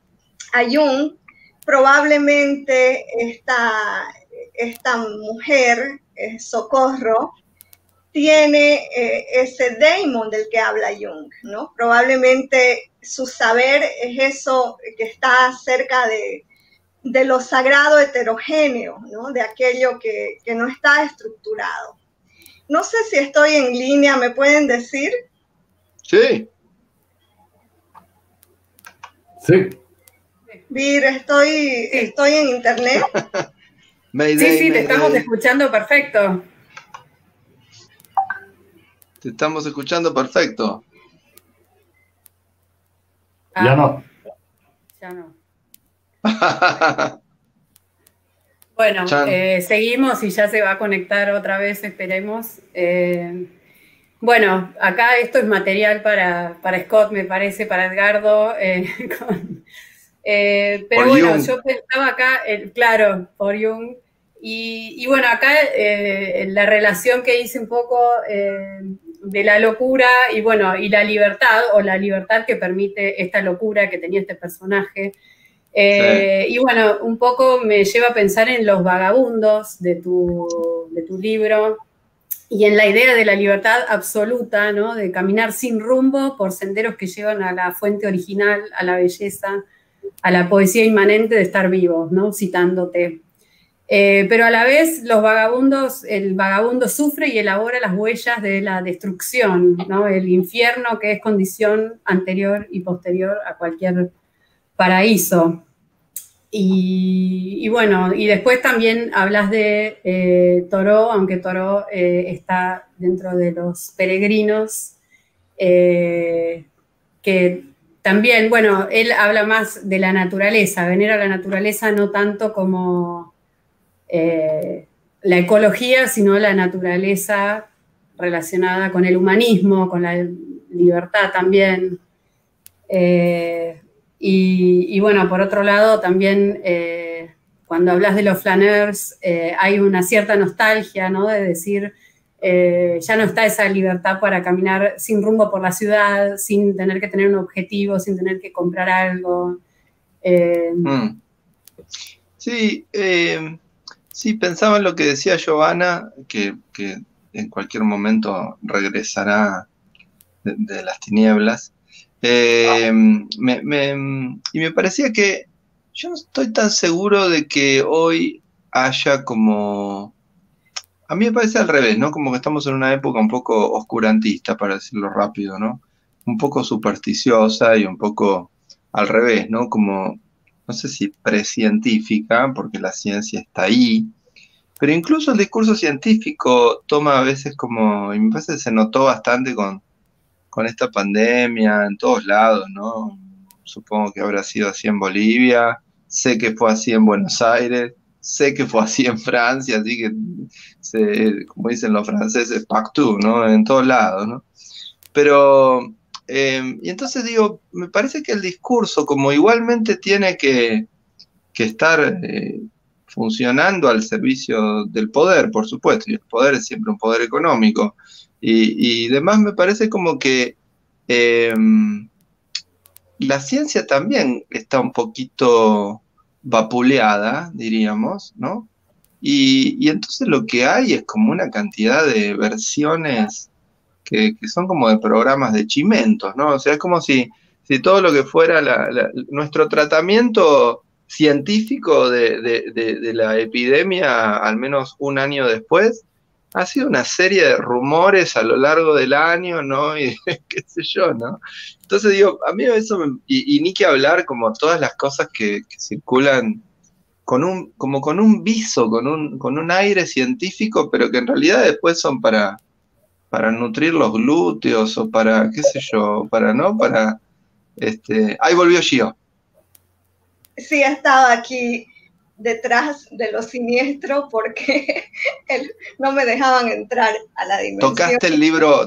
a Jung, probablemente esta mujer, Socorro, tiene ese daemon del que habla Jung, ¿no? Probablemente su saber es eso que está cerca de lo sagrado heterogéneo, ¿no?, de aquello que no está estructurado. No sé si estoy en línea, ¿me pueden decir?
Sí.
Sí.
Vir, estoy en internet.
Sí, te estamos escuchando perfecto.
Te estamos escuchando perfecto.
Ya no.
Ya no. Bueno, seguimos y ya se va a conectar otra vez, esperemos. Bueno, acá esto es material para Scott, me parece, para Edgardo. Pero por bueno, Jung. Yo pensaba acá, claro, por Jung. Y bueno, acá la relación que hice un poco de la locura y bueno, y la libertad, o la libertad que permite esta locura que tenía este personaje. Sí. Y bueno, un poco me lleva a pensar en los vagabundos de tu libro y en la idea de la libertad absoluta, ¿no?, de caminar sin rumbo por senderos que llevan a la fuente original, a la belleza, a la poesía inmanente de estar vivos, ¿no?, citándote. Pero a la vez el vagabundo sufre y elabora las huellas de la destrucción, ¿no? El infierno que es condición anterior y posterior a cualquier paraíso. Y bueno, y después también hablas de Thoreau, aunque Thoreau está dentro de los peregrinos, que también, bueno, él habla más de la naturaleza, venera la naturaleza no tanto como la ecología, sino la naturaleza relacionada con el humanismo, con la libertad también. Y bueno, por otro lado, también cuando hablas de los flaneurs, hay una cierta nostalgia, ¿no? De decir, ya no está esa libertad para caminar sin rumbo por la ciudad, sin tener que tener un objetivo, sin tener que comprar algo.
Sí, sí, pensaba en lo que decía Giovanna, que en cualquier momento regresará de las tinieblas. Y me parecía que yo no estoy tan seguro de que hoy haya como... A mí me parece al revés, ¿no? Como que estamos en una época un poco oscurantista, para decirlo rápido, ¿no? Un poco supersticiosa y un poco al revés, ¿no? Como, no sé si precientífica, porque la ciencia está ahí, pero incluso el discurso científico toma a veces como, y me parece que se notó bastante con esta pandemia en todos lados, ¿no? Supongo que habrá sido así en Bolivia, sé que fue así en Buenos Aires, sé que fue así en Francia, así que, como dicen los franceses, partout, ¿no? En todos lados, ¿no? Pero, y entonces digo, me parece que el discurso, como igualmente tiene que estar funcionando al servicio del poder, por supuesto, y el poder es siempre un poder económico, y demás, me parece como que la ciencia también está un poquito vapuleada, diríamos, ¿no? Y entonces lo que hay es como una cantidad de versiones que son como de programas de chimentos, ¿no? O sea, es como si todo lo que fuera nuestro tratamiento científico de la epidemia, al menos un año después, ha sido una serie de rumores a lo largo del año, ¿no? Y qué sé yo, ¿no? Entonces digo, a mí eso, y ni que hablar como todas las cosas que circulan como con un viso, con un aire científico, pero que en realidad después son para nutrir los glúteos o para, qué sé yo, para, ¿no? Para, ahí volvió Gio.
Sí, ha estado aquí detrás de lo siniestro porque no me dejaban entrar a la dimensión.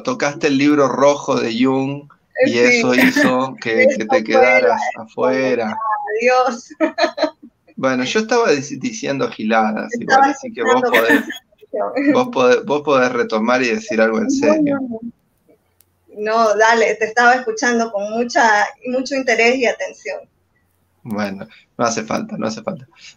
Tocaste el libro rojo de Jung y sí, eso hizo que te quedaras afuera.
Adiós.
Bueno, yo estaba diciendo giladas igual, así que vos podés retomar y decir algo en serio.
No, dale, te estaba escuchando con mucho interés y atención.
Bueno, no hace falta.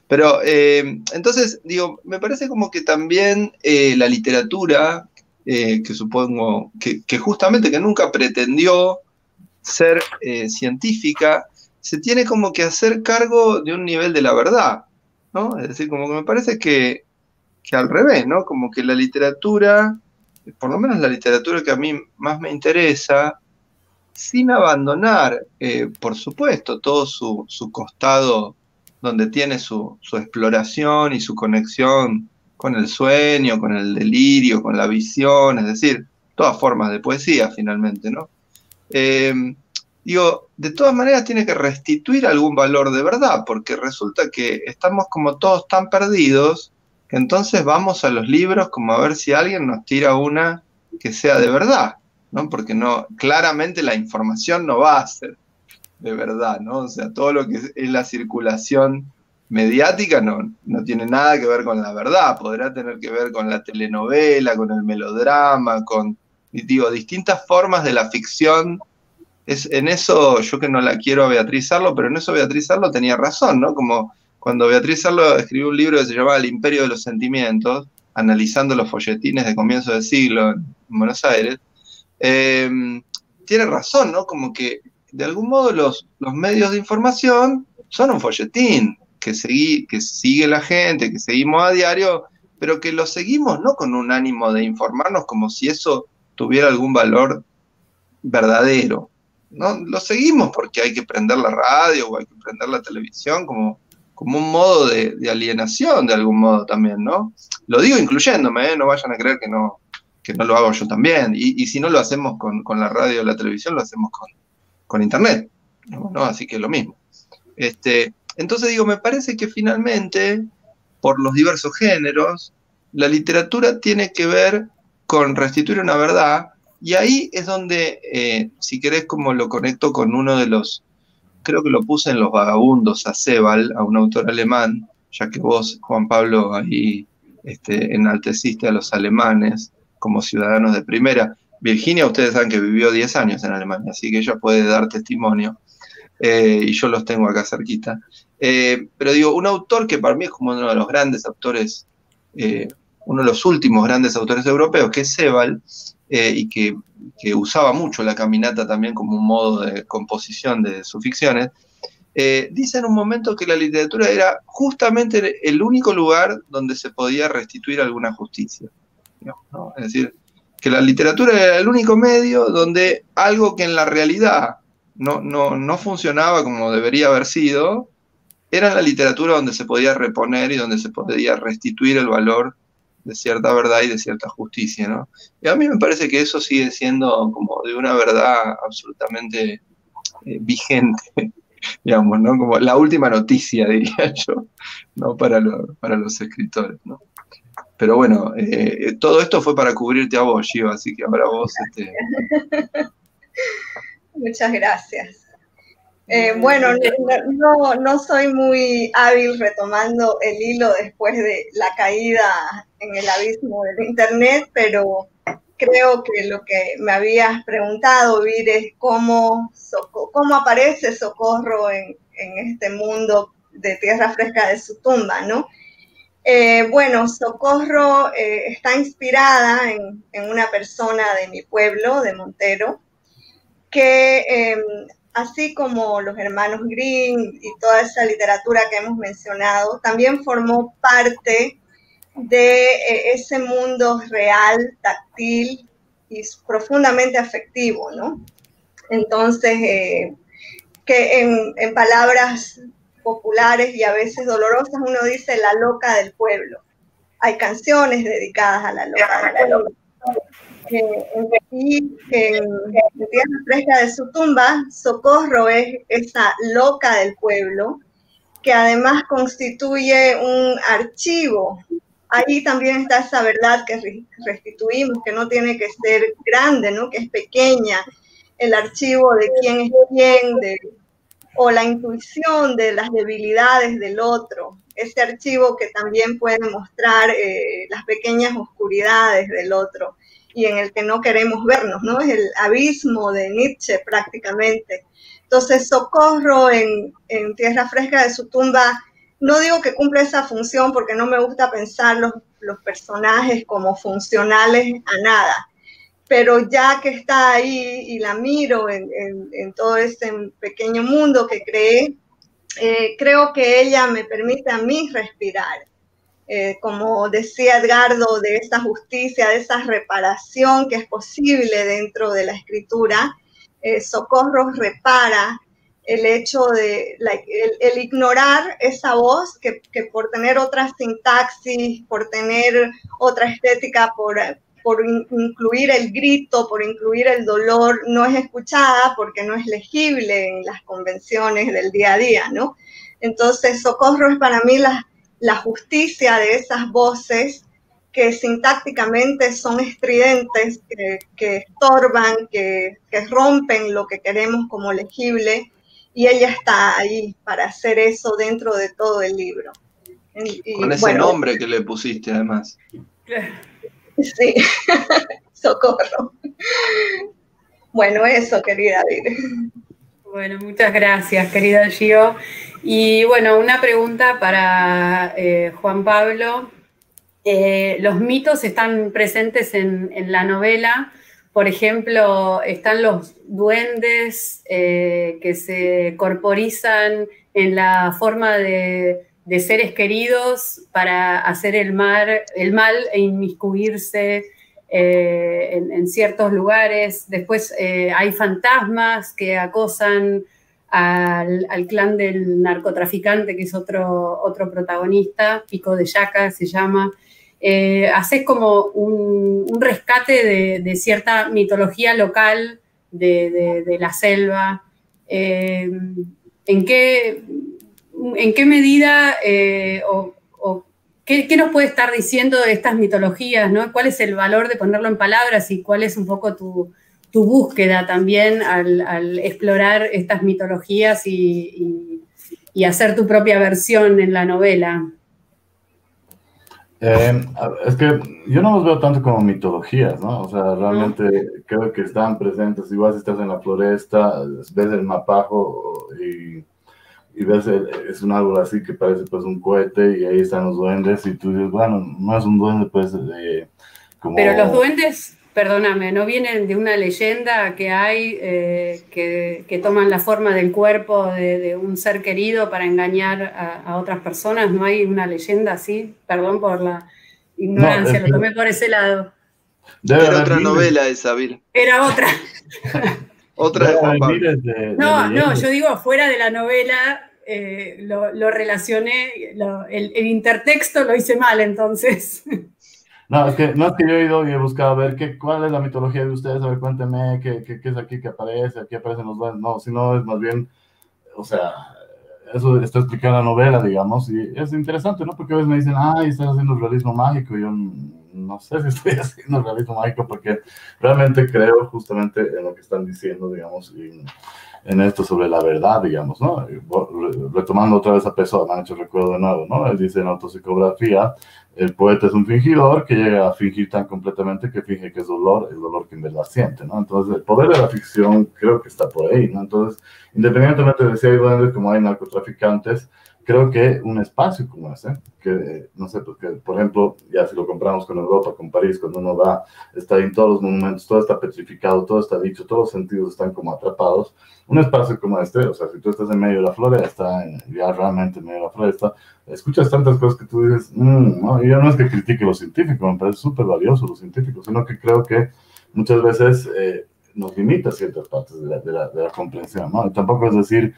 Pero entonces, digo, me parece como que también la literatura, que supongo que justamente que nunca pretendió ser científica, se tiene como que hacer cargo de un nivel de la verdad, ¿no? Es decir, como que me parece que al revés, ¿no? Como que la literatura, por lo menos la literatura que a mí más me interesa, sin abandonar, por supuesto, todo su costado donde tiene su exploración y su conexión con el sueño, con el delirio, con la visión, es decir, todas formas de poesía finalmente, ¿no? Digo, de todas maneras tiene que restituir algún valor de verdad, porque resulta que estamos como todos tan perdidos, que entonces vamos a los libros como a ver si alguien nos tira una que sea de verdad, ¿no? Porque no, claramente la información no va a ser de verdad, ¿no? O sea, todo lo que es la circulación mediática no tiene nada que ver con la verdad, podrá tener que ver con la telenovela, con el melodrama, con, digo, distintas formas de la ficción. En eso, yo que no la quiero a Beatriz Arlo, pero en eso Beatriz Arlo tenía razón, ¿no? Como cuando Beatriz Arlo escribió un libro que se llamaba El Imperio de los Sentimientos, analizando los folletines de comienzo del siglo en Buenos Aires, tiene razón, ¿no? Como que de algún modo los medios de información son un folletín, que sigue la gente, que seguimos a diario, pero que lo seguimos no con un ánimo de informarnos como si eso tuviera algún valor verdadero, ¿no? Lo seguimos porque hay que prender la radio o hay que prender la televisión como un modo de alienación de algún modo también, ¿no? Lo digo incluyéndome, ¿eh? No vayan a creer que no lo hago yo también. Y si no lo hacemos con la radio o la televisión, lo hacemos con internet, ¿no? Así que es lo mismo. Entonces digo, me parece que finalmente, por los diversos géneros, la literatura tiene que ver con restituir una verdad, y ahí es donde, si querés, como lo conecto con uno de los, creo que lo puse en Los Vagabundos, a Sebald, a un autor alemán, ya que vos, Juan Pablo, ahí enalteciste a los alemanes como ciudadanos de primera. Virginia, ustedes saben que vivió 10 años en Alemania, así que ella puede dar testimonio, y yo los tengo acá cerquita. Pero digo, un autor que para mí es como uno de los grandes autores, uno de los últimos grandes autores europeos, que es Sebald, y que usaba mucho la caminata también como un modo de composición de sus ficciones, dice en un momento que la literatura era justamente el único lugar donde se podía restituir alguna justicia, ¿no? Es decir, que la literatura era el único medio donde algo que en la realidad no funcionaba como debería haber sido, era en la literatura donde se podía reponer y donde se podía restituir el valor de cierta verdad y de cierta justicia, ¿no? Y a mí me parece que eso sigue siendo como de una verdad absolutamente vigente, digamos, ¿no? Como la última noticia, diría yo, ¿no? Para los escritores, ¿no? Pero bueno, todo esto fue para cubrirte a vos, Giva, así que ahora vos...
Muchas gracias. Bueno, no soy muy hábil retomando el hilo después de la caída en el abismo del internet, pero creo que lo que me habías preguntado, Vir, es cómo aparece Socorro en este mundo de Tierra Fresca de su tumba, ¿no? Bueno, Socorro está inspirada en una persona de mi pueblo, de Montero, que así como los hermanos Grimm y toda esa literatura que hemos mencionado, también formó parte de ese mundo real, táctil y profundamente afectivo, ¿no? Entonces, que en palabras populares y a veces dolorosas uno dice la loca del pueblo. Hay canciones dedicadas a la loca del pueblo. Y en Tierra Fresca de su tumba, Socorro es esa loca del pueblo, que además constituye un archivo. Ahí también está esa verdad que restituimos, que no tiene que ser grande, ¿no? Que es pequeña, el archivo de quién es quién, o la intuición de las debilidades del otro, ese archivo que también puede mostrar las pequeñas oscuridades del otro y en el que no queremos vernos, ¿no? Es el abismo de Nietzsche prácticamente. Entonces, Socorro en Tierra Fresca de su tumba, no digo que cumple esa función porque no me gusta pensar los personajes como funcionales a nada, pero ya que está ahí y la miro en todo este pequeño mundo que creé, creo que ella me permite a mí respirar. Como decía Edgardo, de esa justicia, de esa reparación que es posible dentro de la escritura, Socorro repara el hecho de el ignorar esa voz que por tener otra sintaxis, por tener otra estética, por incluir el grito, por incluir el dolor, no es escuchada porque no es legible en las convenciones del día a día, ¿no? Entonces, Socorro es para mí la justicia de esas voces que sintácticamente son estridentes, que estorban, que rompen lo que queremos como legible, y ella está ahí para hacer eso dentro de todo el libro.
Con ese nombre que le pusiste, además.
Sí, Socorro. Bueno, eso, querida Vir.
Bueno, muchas gracias, querida Gio. Y bueno, una pregunta para Juan Pablo. Los mitos están presentes en la novela. Por ejemplo, están los duendes que se corporizan en la forma de de seres queridos para hacer el mal e inmiscuirse en ciertos lugares. Después hay fantasmas que acosan al clan del narcotraficante, que es otro protagonista, Pico de Yaca se llama. Haces como un rescate de cierta mitología local de la selva. ¿En qué medida qué nos puede estar diciendo de estas mitologías, ¿no? ¿Cuál es el valor de ponerlo en palabras y cuál es un poco tu búsqueda también al explorar estas mitologías y hacer tu propia versión en la novela?
Es que yo no los veo tanto como mitologías, ¿no? O sea, realmente creo que están presentes. Igual si estás en la floresta, ves el mapajo y ves, es un árbol así que parece pues un cohete y ahí están los duendes y tú dices, bueno, no es un duende pues como...
Pero los duendes, perdóname, ¿no vienen de una leyenda que hay que toman la forma del cuerpo de un ser querido para engañar a otras personas? ¿No hay una leyenda así? Perdón por la ignorancia, lo tomé por ese lado.
Era otra novela esa, Vir.
Era otra.
Otra de Juan Pablo.
No, yo digo, fuera de la novela lo relacioné, el intertexto lo hice mal, entonces.
No, es que yo he ido y he buscado a ver cuál es la mitología de ustedes, a ver, cuénteme qué es aquí que aparece, aquí aparecen los duendes. No, sino es más bien, o sea, eso está explicado en la novela, digamos, y es interesante, ¿no? Porque a veces me dicen, ay, estás haciendo realismo mágico, y yo no sé si estoy haciendo realismo mágico, porque realmente creo justamente en lo que están diciendo, digamos, y en esto sobre la verdad, digamos, ¿no? Retomando otra vez a Pessoa, me han hecho recuerdo de nuevo, ¿no? Él dice en Autopsicografía, el poeta es un fingidor que llega a fingir tan completamente que finge que es dolor, el dolor que en verdad siente, ¿no? Entonces, el poder de la ficción creo que está por ahí, ¿no? Entonces, independientemente de si hay duendes como hay narcotraficantes, creo que un espacio como ese, que no sé, porque, por ejemplo, ya si lo compramos con Europa, con París, cuando uno va, está en todos los monumentos, todo está petrificado, todo está dicho, todos los sentidos están como atrapados. Un espacio como este, o sea, si tú estás en medio de la floresta, ya realmente en medio de la floresta, escuchas tantas cosas que tú dices, no, y yo no es que critique lo científico, me parece súper valioso lo científico, sino que creo que muchas veces nos limita ciertas partes de la comprensión, ¿no? Y tampoco es decir,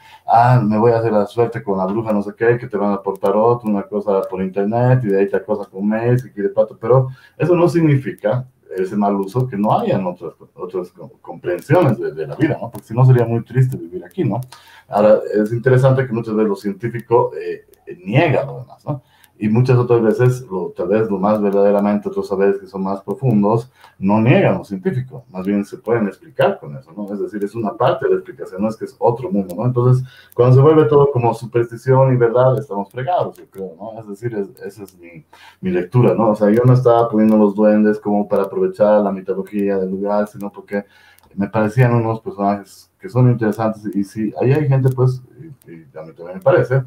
me voy a hacer la suerte con la bruja, no sé qué, que te van a aportar otro, una cosa por internet, y de ahí te cosa con mail, si quiere pato, pero eso no significa ese mal uso que no hayan otras comprensiones de la vida, ¿no? Porque si no sería muy triste vivir aquí, ¿no? Ahora, es interesante que muchas veces lo científico niega lo demás, ¿no? Y muchas otras veces, tal vez lo más verdaderamente, otros saberes que son más profundos, no niegan lo científico, más bien se pueden explicar con eso, ¿no? Es decir, es una parte de la explicación, no es que es otro mundo, ¿no? Entonces, cuando se vuelve todo como superstición y verdad, estamos fregados, yo creo, ¿no? Es decir, esa es mi lectura, ¿no? O sea, yo no estaba poniendo los duendes como para aprovechar la mitología del lugar, sino porque me parecían unos personajes que son interesantes, y si ahí hay gente, pues, y a mí también me parece,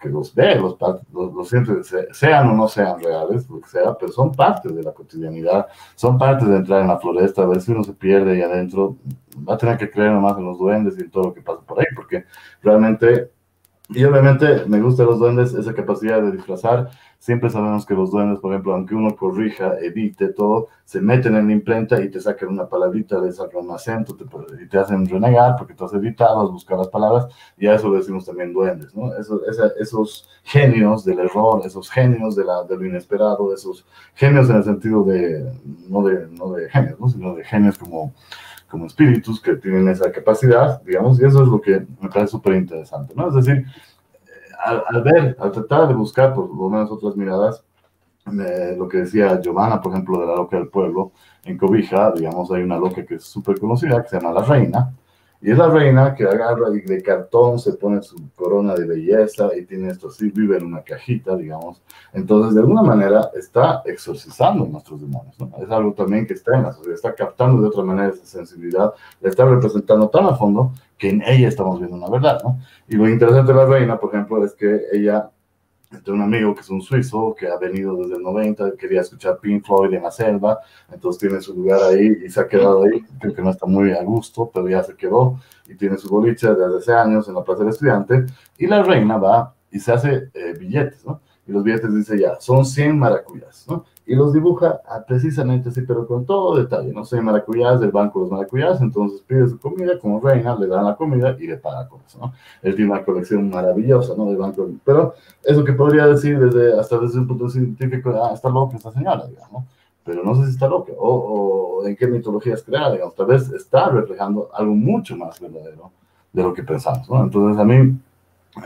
que los ve, los siente, sean o no sean reales, lo que sea, pero son parte de la cotidianidad, son parte de entrar en la floresta. A ver si uno se pierde ahí adentro, va a tener que creer nomás en los duendes y en todo lo que pasa por ahí, porque realmente, y obviamente me gustan los duendes, esa capacidad de disfrazar. Siempre sabemos que los duendes, por ejemplo, aunque uno corrija, edite todo, se meten en la imprenta y te sacan una palabrita, le sacan un acento y te hacen renegar porque tú has editado, has buscado las palabras, y a eso le decimos también duendes, ¿no? Esos genios del error, esos genios de lo inesperado, esos genios en el sentido no de genios, ¿no? Sino de genios como espíritus que tienen esa capacidad, digamos, y eso es lo que me parece súper interesante, ¿no? Es decir, al tratar de buscar por lo menos otras miradas, lo que decía Giovanna, por ejemplo, de la loca del pueblo, en Cobija, digamos, hay una loca que es súper conocida, que se llama La Reina, y es la reina que agarra y de cartón se pone su corona de belleza y tiene esto así, vive en una cajita, digamos. Entonces, de alguna manera, está exorcizando nuestros demonios, ¿no? Es algo también que está en la sociedad, está captando de otra manera esa sensibilidad, la está representando tan a fondo que en ella estamos viendo una verdad, ¿no? Y lo interesante de La Reina, por ejemplo, es que ella, tengo un amigo que es un suizo que ha venido desde el 90, quería escuchar Pink Floyd en la selva, entonces tiene su lugar ahí y se ha quedado ahí, creo que no está muy a gusto, pero ya se quedó y tiene su boliche desde hace años en la Plaza del Estudiante, y La Reina va y se hace billetes, ¿no? Y los billetes dice ya, son 100 maracuyás, ¿no? Y los dibuja precisamente así, pero con todo detalle, ¿no? 100 maracuyás del banco de los maracuyás, entonces pide su comida como reina, le dan la comida y le paga con eso, ¿no? Él tiene una colección maravillosa, ¿no? Del banco, pero eso que podría decir hasta desde un punto científico, está loca esta señora, digamos, pero no sé si está loca, o en qué mitología es creada, digamos, tal vez está reflejando algo mucho más verdadero de lo que pensamos, ¿no? Entonces a mí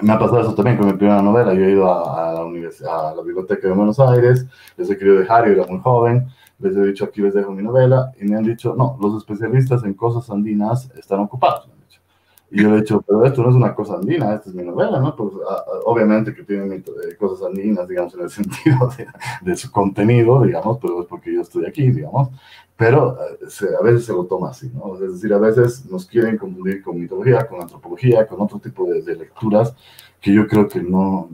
me ha pasado eso también con mi primera novela. Yo he ido a la universidad, a la biblioteca de Buenos Aires, les he querido dejar, yo era muy joven, les he dicho aquí les dejo mi novela, y me han dicho, no, los especialistas en cosas andinas están ocupados, me han dicho. Y yo le he dicho, pero esto no es una cosa andina, esta es mi novela, ¿no? Pues obviamente que tiene cosas andinas, digamos, en el sentido de su contenido, digamos, pero es porque yo estoy aquí, digamos. Pero a veces se lo toma así, ¿no? Es decir, a veces nos quieren confundir con mitología, con antropología, con otro tipo de lecturas que yo creo que no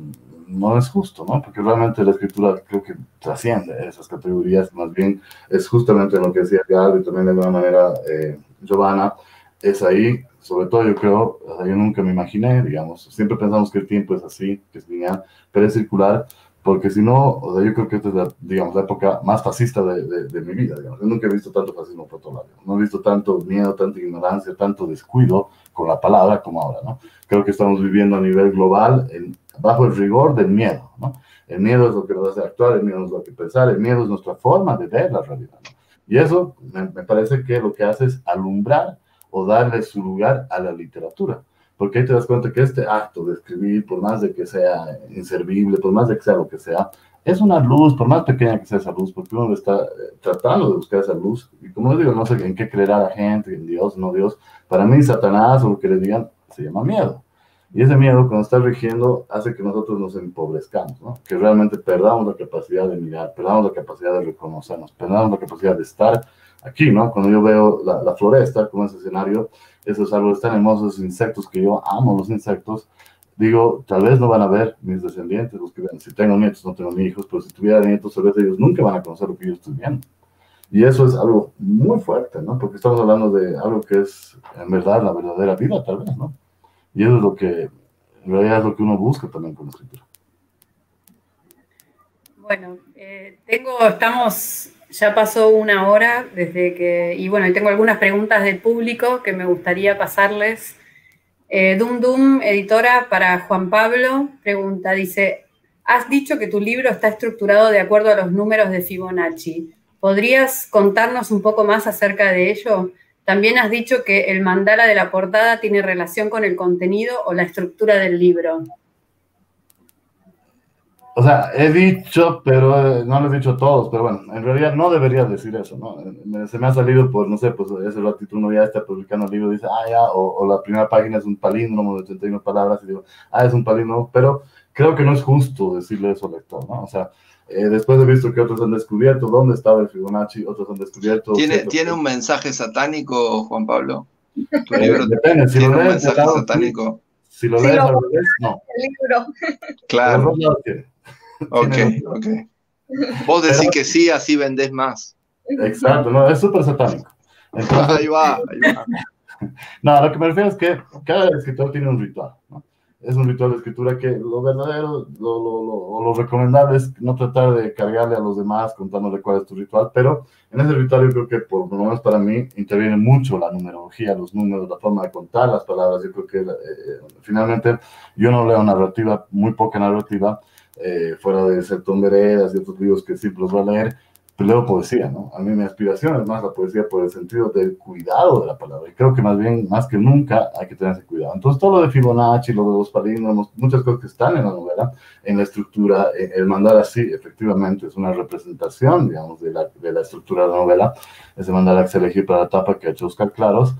es justo, ¿no? Porque realmente la escritura creo que trasciende esas categorías, más bien es justamente lo que decía Gal y también de alguna manera Giovanna, es ahí, sobre todo yo creo, o sea, yo nunca me imaginé, digamos, siempre pensamos que el tiempo es así, que es lineal, pero es circular, porque si no, o sea, yo creo que esta es la, digamos, la época más fascista de mi vida, digamos. Yo nunca he visto tanto fascismo por otro lado, no he visto tanto miedo, tanta ignorancia, tanto descuido con la palabra como ahora, ¿no? Creo que estamos viviendo a nivel global bajo el rigor del miedo, ¿no? El miedo es lo que nos hace actuar, el miedo es lo que pensar, el miedo es nuestra forma de ver la realidad, ¿no? Y eso me parece que lo que hace es alumbrar o darle su lugar a la literatura. Porque ahí te das cuenta que este acto de escribir, por más de que sea inservible, por más de que sea lo que sea, es una luz, por más pequeña que sea esa luz, porque uno está tratando de buscar esa luz. Y como les digo, no sé en qué creerá la gente, en Dios, no Dios. Para mí, Satanás o lo que le digan, se llama miedo. Y ese miedo, cuando está rigiendo, hace que nosotros nos empobrezcamos, ¿no? Que realmente perdamos la capacidad de mirar, perdamos la capacidad de reconocernos, perdamos la capacidad de estar aquí, ¿no? Cuando yo veo la floresta como ese escenario, esos árboles tan hermosos, esos insectos que yo amo, los insectos, digo, tal vez no van a ver mis descendientes, los que ven. Si tengo nietos, no tengo ni hijos, pero si tuviera nietos, tal vez ellos nunca van a conocer lo que yo estoy viendo. Y eso es algo muy fuerte, ¿no? Porque estamos hablando de algo que es, en verdad, la verdadera vida, tal vez, ¿no? Y eso es lo que, en realidad, es lo que uno busca también con la escritura.
Bueno, ya pasó una hora desde que, y bueno, tengo algunas preguntas del público que me gustaría pasarles. Dum Dum, editora, para Juan Pablo, pregunta, dice, has dicho que tu libro está estructurado de acuerdo a los números de Fibonacci. ¿Podrías contarnos un poco más acerca de ello? También has dicho que el mandala de la portada tiene relación con el contenido o la estructura del libro.
O sea, he dicho, pero no lo he dicho a todos, pero bueno, en realidad no debería decir eso, ¿no? Se me ha salido por, no sé, pues ese ratito uno ya está publicando el libro y dice, ya, o la primera página es un palíndromo de 81 palabras y digo, es un palíndromo, pero creo que no es justo decirle eso al lector, ¿no? O sea, después he visto que otros han descubierto dónde estaba el Fibonacci, otros han descubierto...
¿Tiene un mensaje satánico, Juan Pablo? ¿Tu libro
depende, si
tiene
lo
un
lees
mensaje satánico?
Si lo lees al revés, no.
El libro.
Claro. Ok. Vos decís
pero,
que sí, así vendés más.
Exacto, no, es súper satánico. Entonces,
ahí va.
No, lo que me refiero es que cada escritor tiene un ritual, ¿no? Es un ritual de escritura que lo verdadero, lo recomendable es no tratar de cargarle a los demás contándole cuál es tu ritual, pero en ese ritual yo creo que por lo menos para mí interviene mucho la numerología, los números, la forma de contar las palabras. Yo creo que finalmente yo no leo narrativa, muy poca narrativa, fuera de Sertón Veredas y otros libros que siempre los voy a leer, pero leo poesía, ¿no? A mí mi aspiración es más la poesía por el sentido del cuidado de la palabra, y creo que más bien, más que nunca, hay que tener ese cuidado. Entonces, todo lo de Fibonacci, lo de los palíndromos, muchas cosas que están en la novela, en la estructura, el mandala sí, efectivamente, es una representación, digamos, de la estructura de la novela, ese mandala que se elegí para la tapa que ha hecho Oscar Claros.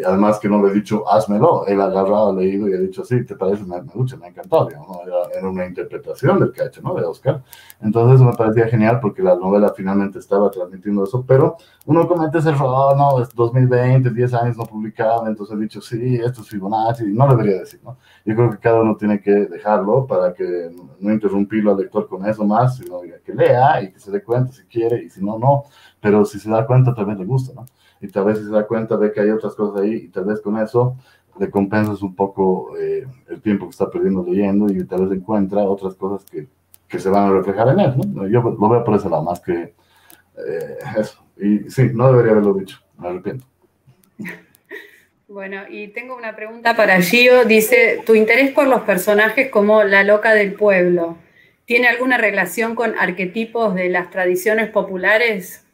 Además que no le he dicho, házmelo, él ha agarrado, ha leído y ha dicho, sí, ¿te parece? Me ha encantado, digamos, ¿no? Era una interpretación del que ha hecho, ¿no? De Oscar. Entonces eso me parecía genial porque la novela finalmente estaba transmitiendo eso, pero uno comete ese error, no, es 2020, 10 años no publicaba, entonces he dicho, sí, esto es Fibonacci, y no debería decir, ¿no? Yo creo que cada uno tiene que dejarlo para que no interrumpirlo al lector con eso más, sino que lea y que se dé cuenta si quiere, y si no, no, pero si se da cuenta tal vez le gusta, ¿no? Y tal vez si se da cuenta ve que hay otras cosas ahí y tal vez con eso le compensas un poco el tiempo que está perdiendo leyendo y tal vez encuentra otras cosas que se van a reflejar en él, ¿no? Yo lo veo por ese lado, más que eso. Y sí, no debería haberlo dicho, me arrepiento.
Bueno, y tengo una pregunta para Gio. Dice, ¿tu interés por los personajes como la loca del pueblo tiene alguna relación con arquetipos de las tradiciones populares?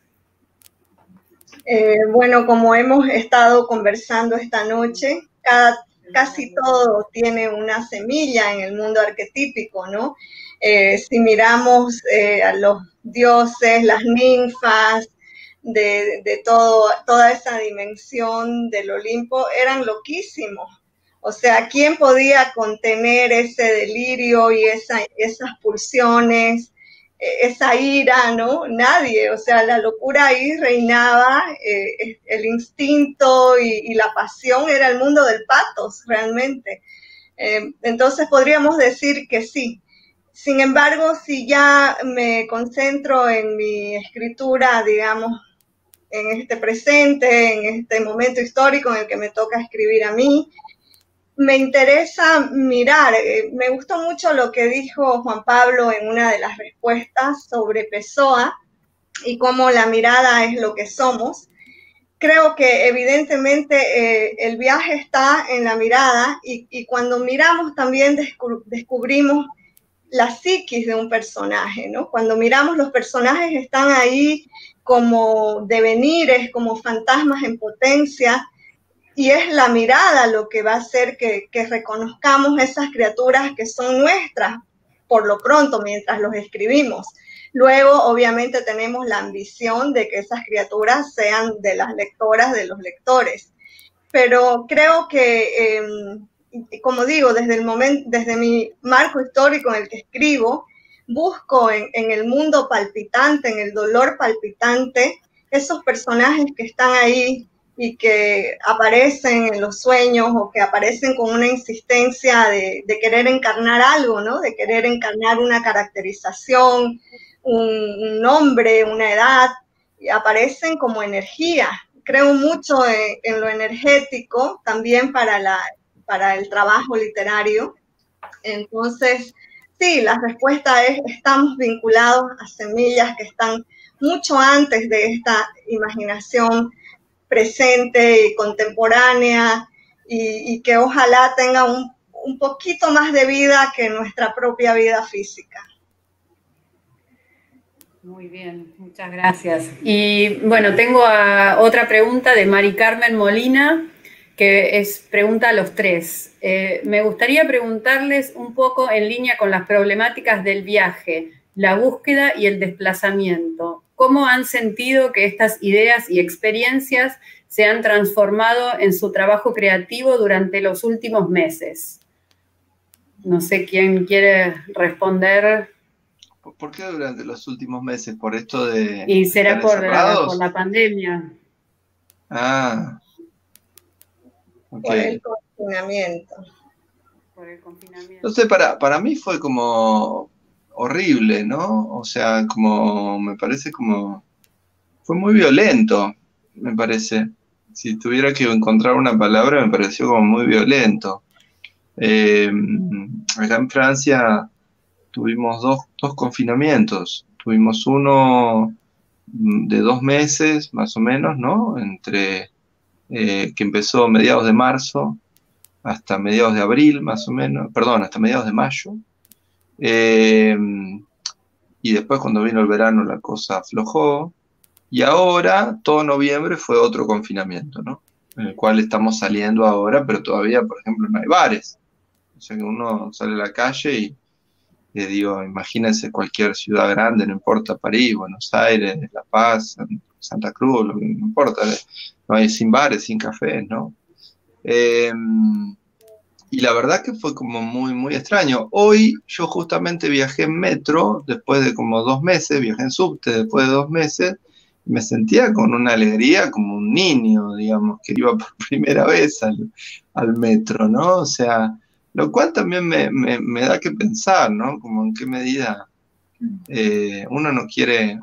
Bueno, como hemos estado conversando esta noche, casi todo tiene una semilla en el mundo arquetípico, ¿no? Si miramos a los dioses, las ninfas, de toda esa dimensión del Olimpo, eran loquísimos. O sea, ¿quién podía contener ese delirio y esas pulsiones, esa ira, ¿no? Nadie. O sea, la locura ahí reinaba, el instinto y la pasión era el mundo del patos, realmente. Entonces podríamos decir que sí. Sin embargo, si ya me concentro en mi escritura, digamos, en este presente, en este momento histórico en el que me toca escribir a mí, me interesa mirar. Me gustó mucho lo que dijo Juan Pablo en una de las respuestas sobre Pessoa y cómo la mirada es lo que somos. Creo que evidentemente el viaje está en la mirada y cuando miramos también descubrimos la psiquis de un personaje, ¿no? Cuando miramos, los personajes están ahí como devenires, como fantasmas en potencia, y es la mirada lo que va a hacer que reconozcamos esas criaturas que son nuestras, por lo pronto, mientras los escribimos. Luego, obviamente, tenemos la ambición de que esas criaturas sean de las lectoras, de los lectores. Pero creo que, como digo, desde mi marco histórico en el que escribo, busco en el mundo palpitante, en el dolor palpitante, esos personajes que están ahí y que aparecen en los sueños o que aparecen con una insistencia de querer encarnar algo, ¿no? De querer encarnar una caracterización, un nombre, una edad, y aparecen como energía. Creo mucho en lo energético también para el trabajo literario. Entonces, sí, la respuesta es, estamos vinculados a semillas que están mucho antes de esta imaginación presente y contemporánea y que ojalá tenga un poquito más de vida que nuestra propia vida física.
Muy bien, muchas gracias. Y bueno, tengo otra pregunta de Mari Carmen Molina, que es pregunta a los tres. Me gustaría preguntarles un poco en línea con las problemáticas del viaje, la búsqueda y el desplazamiento. ¿Cómo han sentido que estas ideas y experiencias se han transformado en su trabajo creativo durante los últimos meses? No sé quién quiere responder.
¿Por qué durante los últimos meses? ¿Por esto de
Y será
estar
por la pandemia.
Ah. Okay.
Por el confinamiento.
Por el confinamiento.
No sé, para mí fue como horrible, ¿no? O sea, como me parece como... Fue muy violento, me parece. Si tuviera que encontrar una palabra, me pareció como muy violento. Acá en Francia tuvimos dos confinamientos. Tuvimos uno de 2 meses, más o menos, ¿no? Entre que empezó a mediados de marzo hasta mediados de abril, más o menos. Perdón, hasta mediados de mayo. Y después, cuando vino el verano, la cosa aflojó. Y ahora, todo noviembre fue otro confinamiento, ¿no? En el cual estamos saliendo ahora, pero todavía, por ejemplo, no hay bares. O sea que uno sale a la calle y digo, imagínense cualquier ciudad grande, no importa, París, Buenos Aires, La Paz, Santa Cruz, no importa, no hay sin bares, sin cafés, ¿no? Y la verdad que fue como muy, muy extraño. Hoy yo justamente viajé en metro, después de como 2 meses, viajé en subte después de 2 meses, y me sentía con una alegría como un niño, digamos, que iba por primera vez al metro, ¿no? O sea, lo cual también me da que pensar, ¿no? Como en qué medida uno no quiere,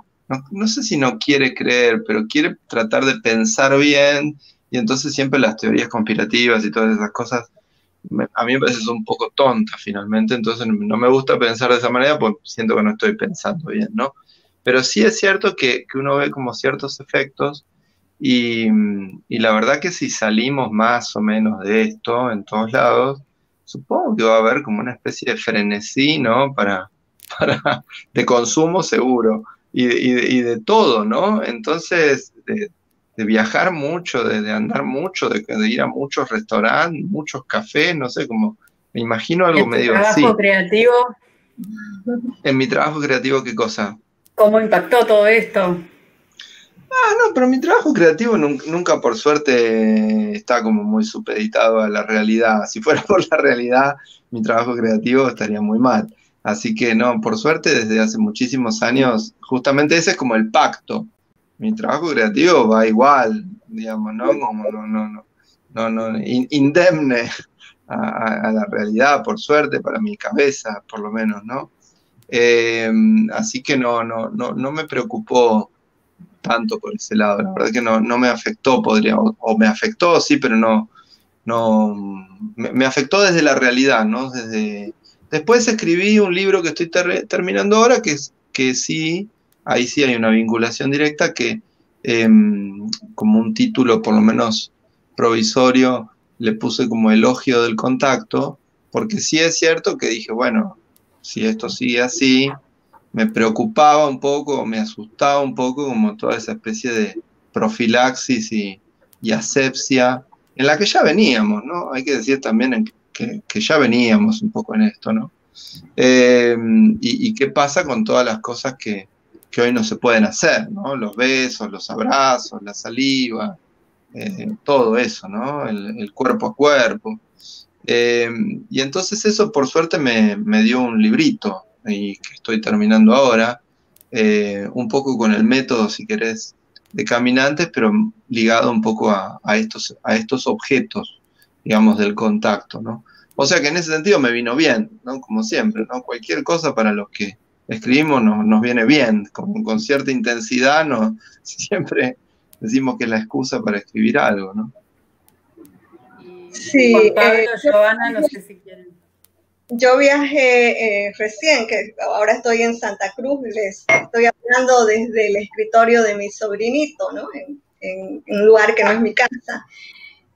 no sé si no quiere creer, pero quiere tratar de pensar bien y entonces siempre las teorías conspirativas y todas esas cosas a mí me parece son un poco tontas finalmente, entonces no me gusta pensar de esa manera, pues siento que no estoy pensando bien, ¿no? Pero sí es cierto que uno ve como ciertos efectos y, y la verdad que si salimos más o menos de esto en todos lados, supongo que va a haber como una especie de frenesí, ¿no? De consumo seguro y de todo, ¿no? Entonces, de viajar mucho, de andar mucho, de ir a muchos restaurantes, muchos cafés, no sé, como me imagino algo
En tu
medio
trabajo
así.
creativo,
En mi trabajo creativo, ¿qué cosa?
¿cómo impactó todo esto?
Ah, no, pero mi trabajo creativo nunca, por suerte está como muy supeditado a la realidad. Si fuera por la realidad, mi trabajo creativo estaría muy mal. Así que no, por suerte desde hace muchísimos años, justamente ese es como el pacto. Mi trabajo creativo va igual, digamos, ¿no? Como indemne a la realidad, por suerte, para mi cabeza, por lo menos, ¿no? Eh, Así que no me preocupó tanto por ese lado. La verdad que no me afectó, o me afectó, sí, pero no me afectó desde la realidad, ¿no? Después escribí un libro que estoy terminando ahora, que sí, ahí sí hay una vinculación directa, que como un título por lo menos provisorio, le puse como elogio del contacto, porque sí es cierto que dije, bueno, si esto sigue así, me preocupaba un poco, me asustaba un poco como toda esa especie de profilaxis y asepsia en la que ya veníamos, ¿no? Hay que decir también que ya veníamos un poco en esto, ¿no? Y qué pasa con todas las cosas que hoy no se pueden hacer, ¿no? Los besos, los abrazos, la saliva, todo eso, ¿no? El cuerpo a cuerpo. Eh, y entonces eso por suerte me dio un librito y que estoy terminando ahora, un poco con el método, si querés, de caminantes, pero ligado un poco a estos objetos, digamos, del contacto, ¿no? O sea que en ese sentido me vino bien, ¿no? Como siempre, ¿no? Cualquier cosa para los que escribimos nos viene bien, con cierta intensidad, siempre decimos que es la excusa para escribir algo, ¿no?
Sí,
Juan Pablo, Giovanna, no sé si quieren.
yo viajé recién, que ahora estoy en Santa Cruz, les estoy hablando desde el escritorio de mi sobrinito, ¿no? En un lugar que no es mi casa.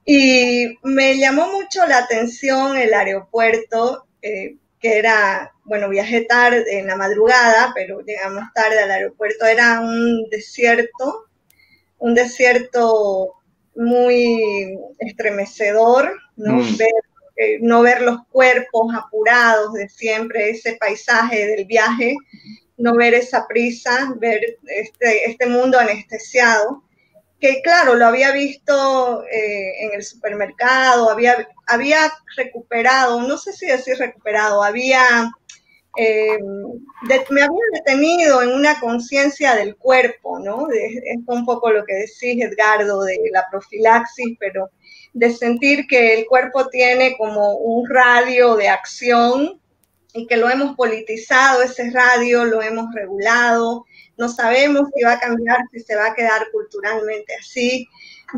Y me llamó mucho la atención el aeropuerto, que era, bueno, viajé tarde en la madrugada, pero llegamos tarde al aeropuerto, era un desierto muy estremecedor, ¿no? No ver los cuerpos apurados de siempre, ese paisaje del viaje, no ver esa prisa, ver este mundo anestesiado, que claro, lo había visto en el supermercado, había recuperado, no sé si decir recuperado, me había detenido en una conciencia del cuerpo, ¿no? Es un poco lo que decís, Edgardo, de la profilaxis, pero de sentir que el cuerpo tiene como un radio de acción y que lo hemos politizado, ese radio, lo hemos regulado, no sabemos si va a cambiar, si se va a quedar culturalmente así.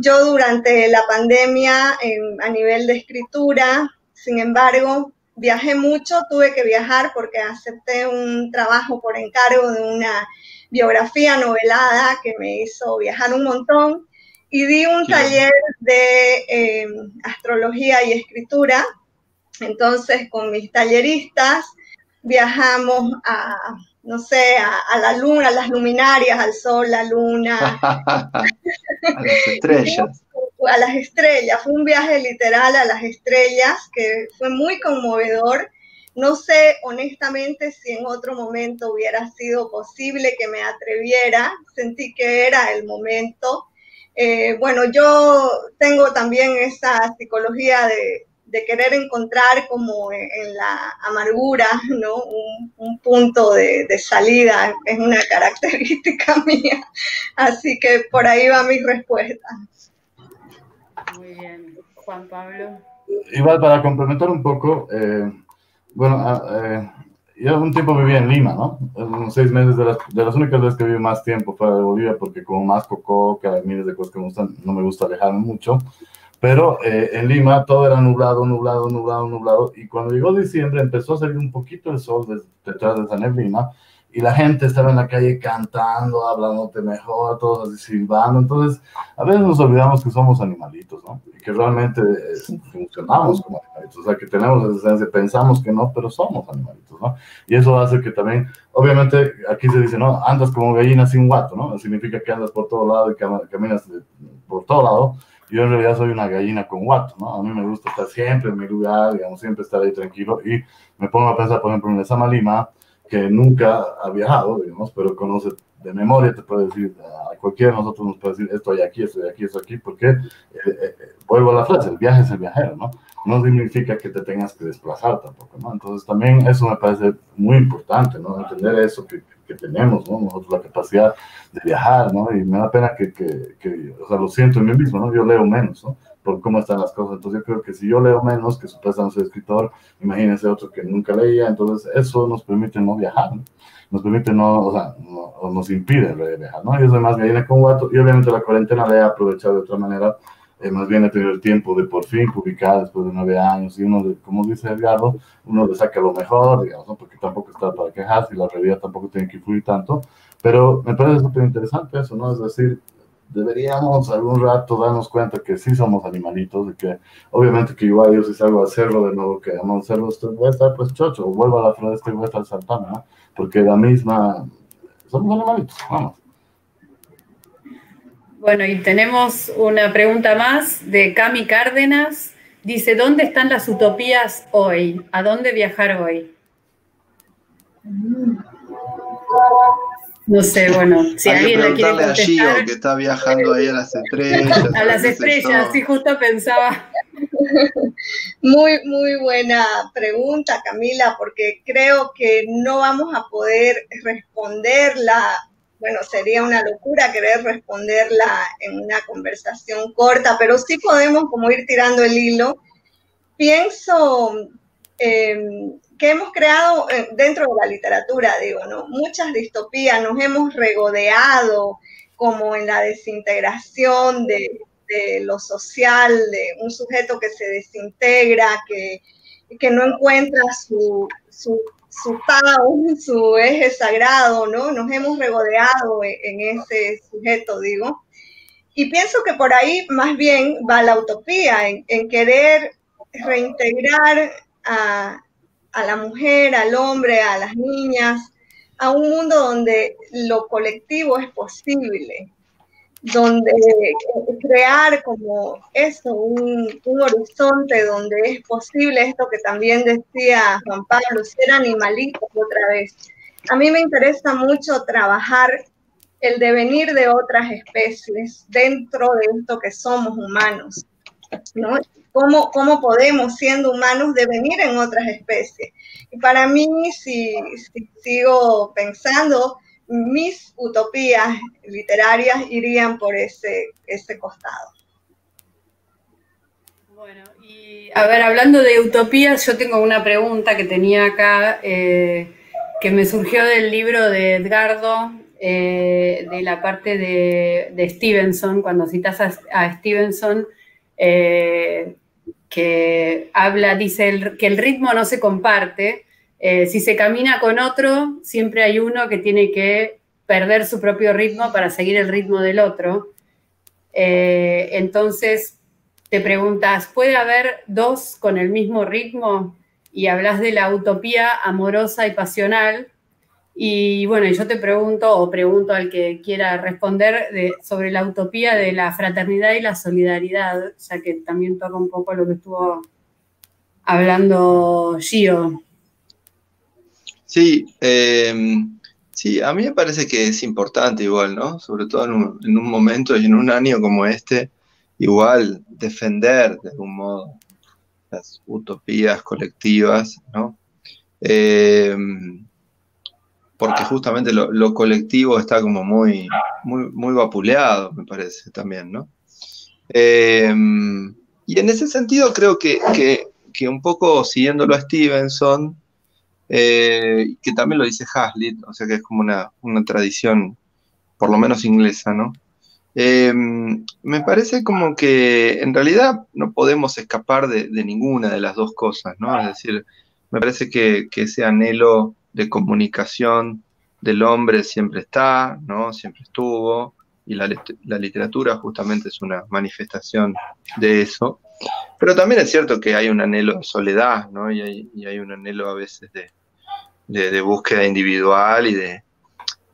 Yo durante la pandemia, a nivel de escritura, sin embargo, viajé mucho, tuve que viajar porque acepté un trabajo por encargo de una biografía novelada que me hizo viajar un montón y di un taller de astrología y escritura. Entonces, con mis talleristas viajamos no sé, a la luna, a las luminarias, al sol, la luna.
A las estrellas.
A las estrellas. Fue un viaje literal a las estrellas que fue muy conmovedor. No sé honestamente si en otro momento hubiera sido posible que me atreviera. Sentí que era el momento. Bueno, yo tengo también esa psicología de querer encontrar como en la amargura, ¿no? Un punto de salida, es una característica mía. Así que por ahí va mi respuesta.
Muy bien. Juan Pablo.
Igual para complementar un poco, bueno, yo un tiempo viví en Lima, ¿no? Unos 6 meses, de las únicas veces que viví más tiempo fuera de Bolivia, porque como más cococa, miles de cosas que me gustan, no me gusta alejarme mucho. Pero en Lima todo era nublado, nublado, nublado, nublado. Y cuando llegó diciembre empezó a salir un poquito el sol detrás de esa neblina. Y la gente estaba en la calle cantando, hablándote mejor, todos así silbando. Entonces, a veces nos olvidamos que somos animalitos, ¿no? Y que realmente funcionamos como animalitos. O sea, que tenemos esa esencia, pensamos que no, pero somos animalitos, ¿no? Y eso hace que también, obviamente, aquí se dice, ¿no? Andas como gallina sin guato, ¿no? Significa que andas por todo lado y caminas por todo lado. Yo en realidad soy una gallina con guato, ¿no? A mí me gusta estar siempre en mi lugar, digamos, siempre estar ahí tranquilo. Y me pongo a pensar, por ejemplo, en Lezama Lima, que nunca ha viajado, digamos, pero conoce de memoria, te puede decir, a cualquiera de nosotros nos puede decir, estoy aquí, estoy aquí, porque vuelvo a la frase, el viaje es el viajero, ¿no? No significa que te tengas que desplazar tampoco, ¿no? Entonces también eso me parece muy importante, ¿no? Entender eso que tenemos, ¿no? Nosotros la capacidad de viajar, ¿no? Y me da pena o sea, lo siento en mí mismo, ¿no? Yo leo menos, ¿no? Por cómo están las cosas. Entonces yo creo que si yo leo menos, que supuestamente soy escritor, imagínense otro que nunca leía, entonces eso nos permite no viajar, ¿no? Nos permite no, o sea, o nos impide viajar, ¿no? Yo soy más gallina con guato y obviamente la cuarentena la he aprovechado de otra manera. Más bien he tenido el tiempo de por fin publicar después de 9 años y uno, como dice Edgardo, uno le saca lo mejor, digamos, ¿no? Porque tampoco está para quejarse y la realidad tampoco tiene que influir tanto, pero me parece súper interesante eso, ¿no? Es decir, deberíamos algún rato darnos cuenta que sí somos animalitos y que obviamente que igual yo si salgo a hacerlo de nuevo, que amo hacerlo, voy a estar pues chocho, o vuelvo a la floresta y voy a estar saltando, ¿no? Porque la misma, somos animalitos, vamos.
Bueno, y tenemos una pregunta más de Cami Cárdenas. Dice, ¿dónde están las utopías hoy? ¿A dónde viajar hoy? No sé, bueno, si alguien la quiere contestar.
A Gio, que está viajando ahí a las estrellas.
A las estrellas, sí, justo pensaba.
Muy, muy buena pregunta, Camila, porque creo que no vamos a poder responderla. Bueno, sería una locura querer responderla en una conversación corta, pero sí podemos como ir tirando el hilo. Pienso que hemos creado dentro de la literatura, digo, ¿no? Muchas distopías, nos hemos regodeado como en la desintegración de lo social, de un sujeto que se desintegra, que no encuentra su Tao, su eje sagrado, ¿no? Nos hemos regodeado en ese sujeto, digo. Y pienso que por ahí más bien va la utopía, en querer reintegrar a la mujer, al hombre, a las niñas, a un mundo donde lo colectivo es posible, donde crear como eso, un horizonte donde es posible esto que también decía Juan Pablo, ser animalitos otra vez. A mí me interesa mucho trabajar el devenir de otras especies dentro de esto que somos humanos, ¿no? ¿Cómo podemos, siendo humanos, devenir en otras especies? Y para mí, si sigo pensando, mis utopías literarias irían por ese costado.
Bueno, y a ver, hablando de utopías, yo tengo una pregunta que tenía acá, que me surgió del libro de Edgardo, de la parte de Stevenson, cuando citas a Stevenson, que habla, dice que el ritmo no se comparte. Si se camina con otro, siempre hay uno que tiene que perder su propio ritmo para seguir el ritmo del otro. Entonces, te preguntas, ¿puede haber dos con el mismo ritmo? Y hablas de la utopía amorosa y pasional. Y bueno, yo te pregunto, o pregunto al que quiera responder, sobre la utopía de la fraternidad y la solidaridad, ya que también toca un poco lo que estuvo hablando Gio.
Sí, sí, a mí me parece que es importante igual, ¿no? Sobre todo en un momento y en un año como este, igual defender de algún modo las utopías colectivas, ¿no? Porque justamente lo colectivo está como muy vapuleado, me parece también, ¿no? Y en ese sentido creo que un poco siguiéndolo a Stevenson, que también lo dice Hazlitt, o sea que es como una tradición, por lo menos inglesa, ¿no? Me parece como que en realidad no podemos escapar de ninguna de las dos cosas, ¿no? Es decir, me parece que ese anhelo de comunicación del hombre siempre está, ¿no? Siempre estuvo, y la literatura justamente es una manifestación de eso. Pero también es cierto que hay un anhelo de soledad, ¿no? Y hay un anhelo a veces de búsqueda individual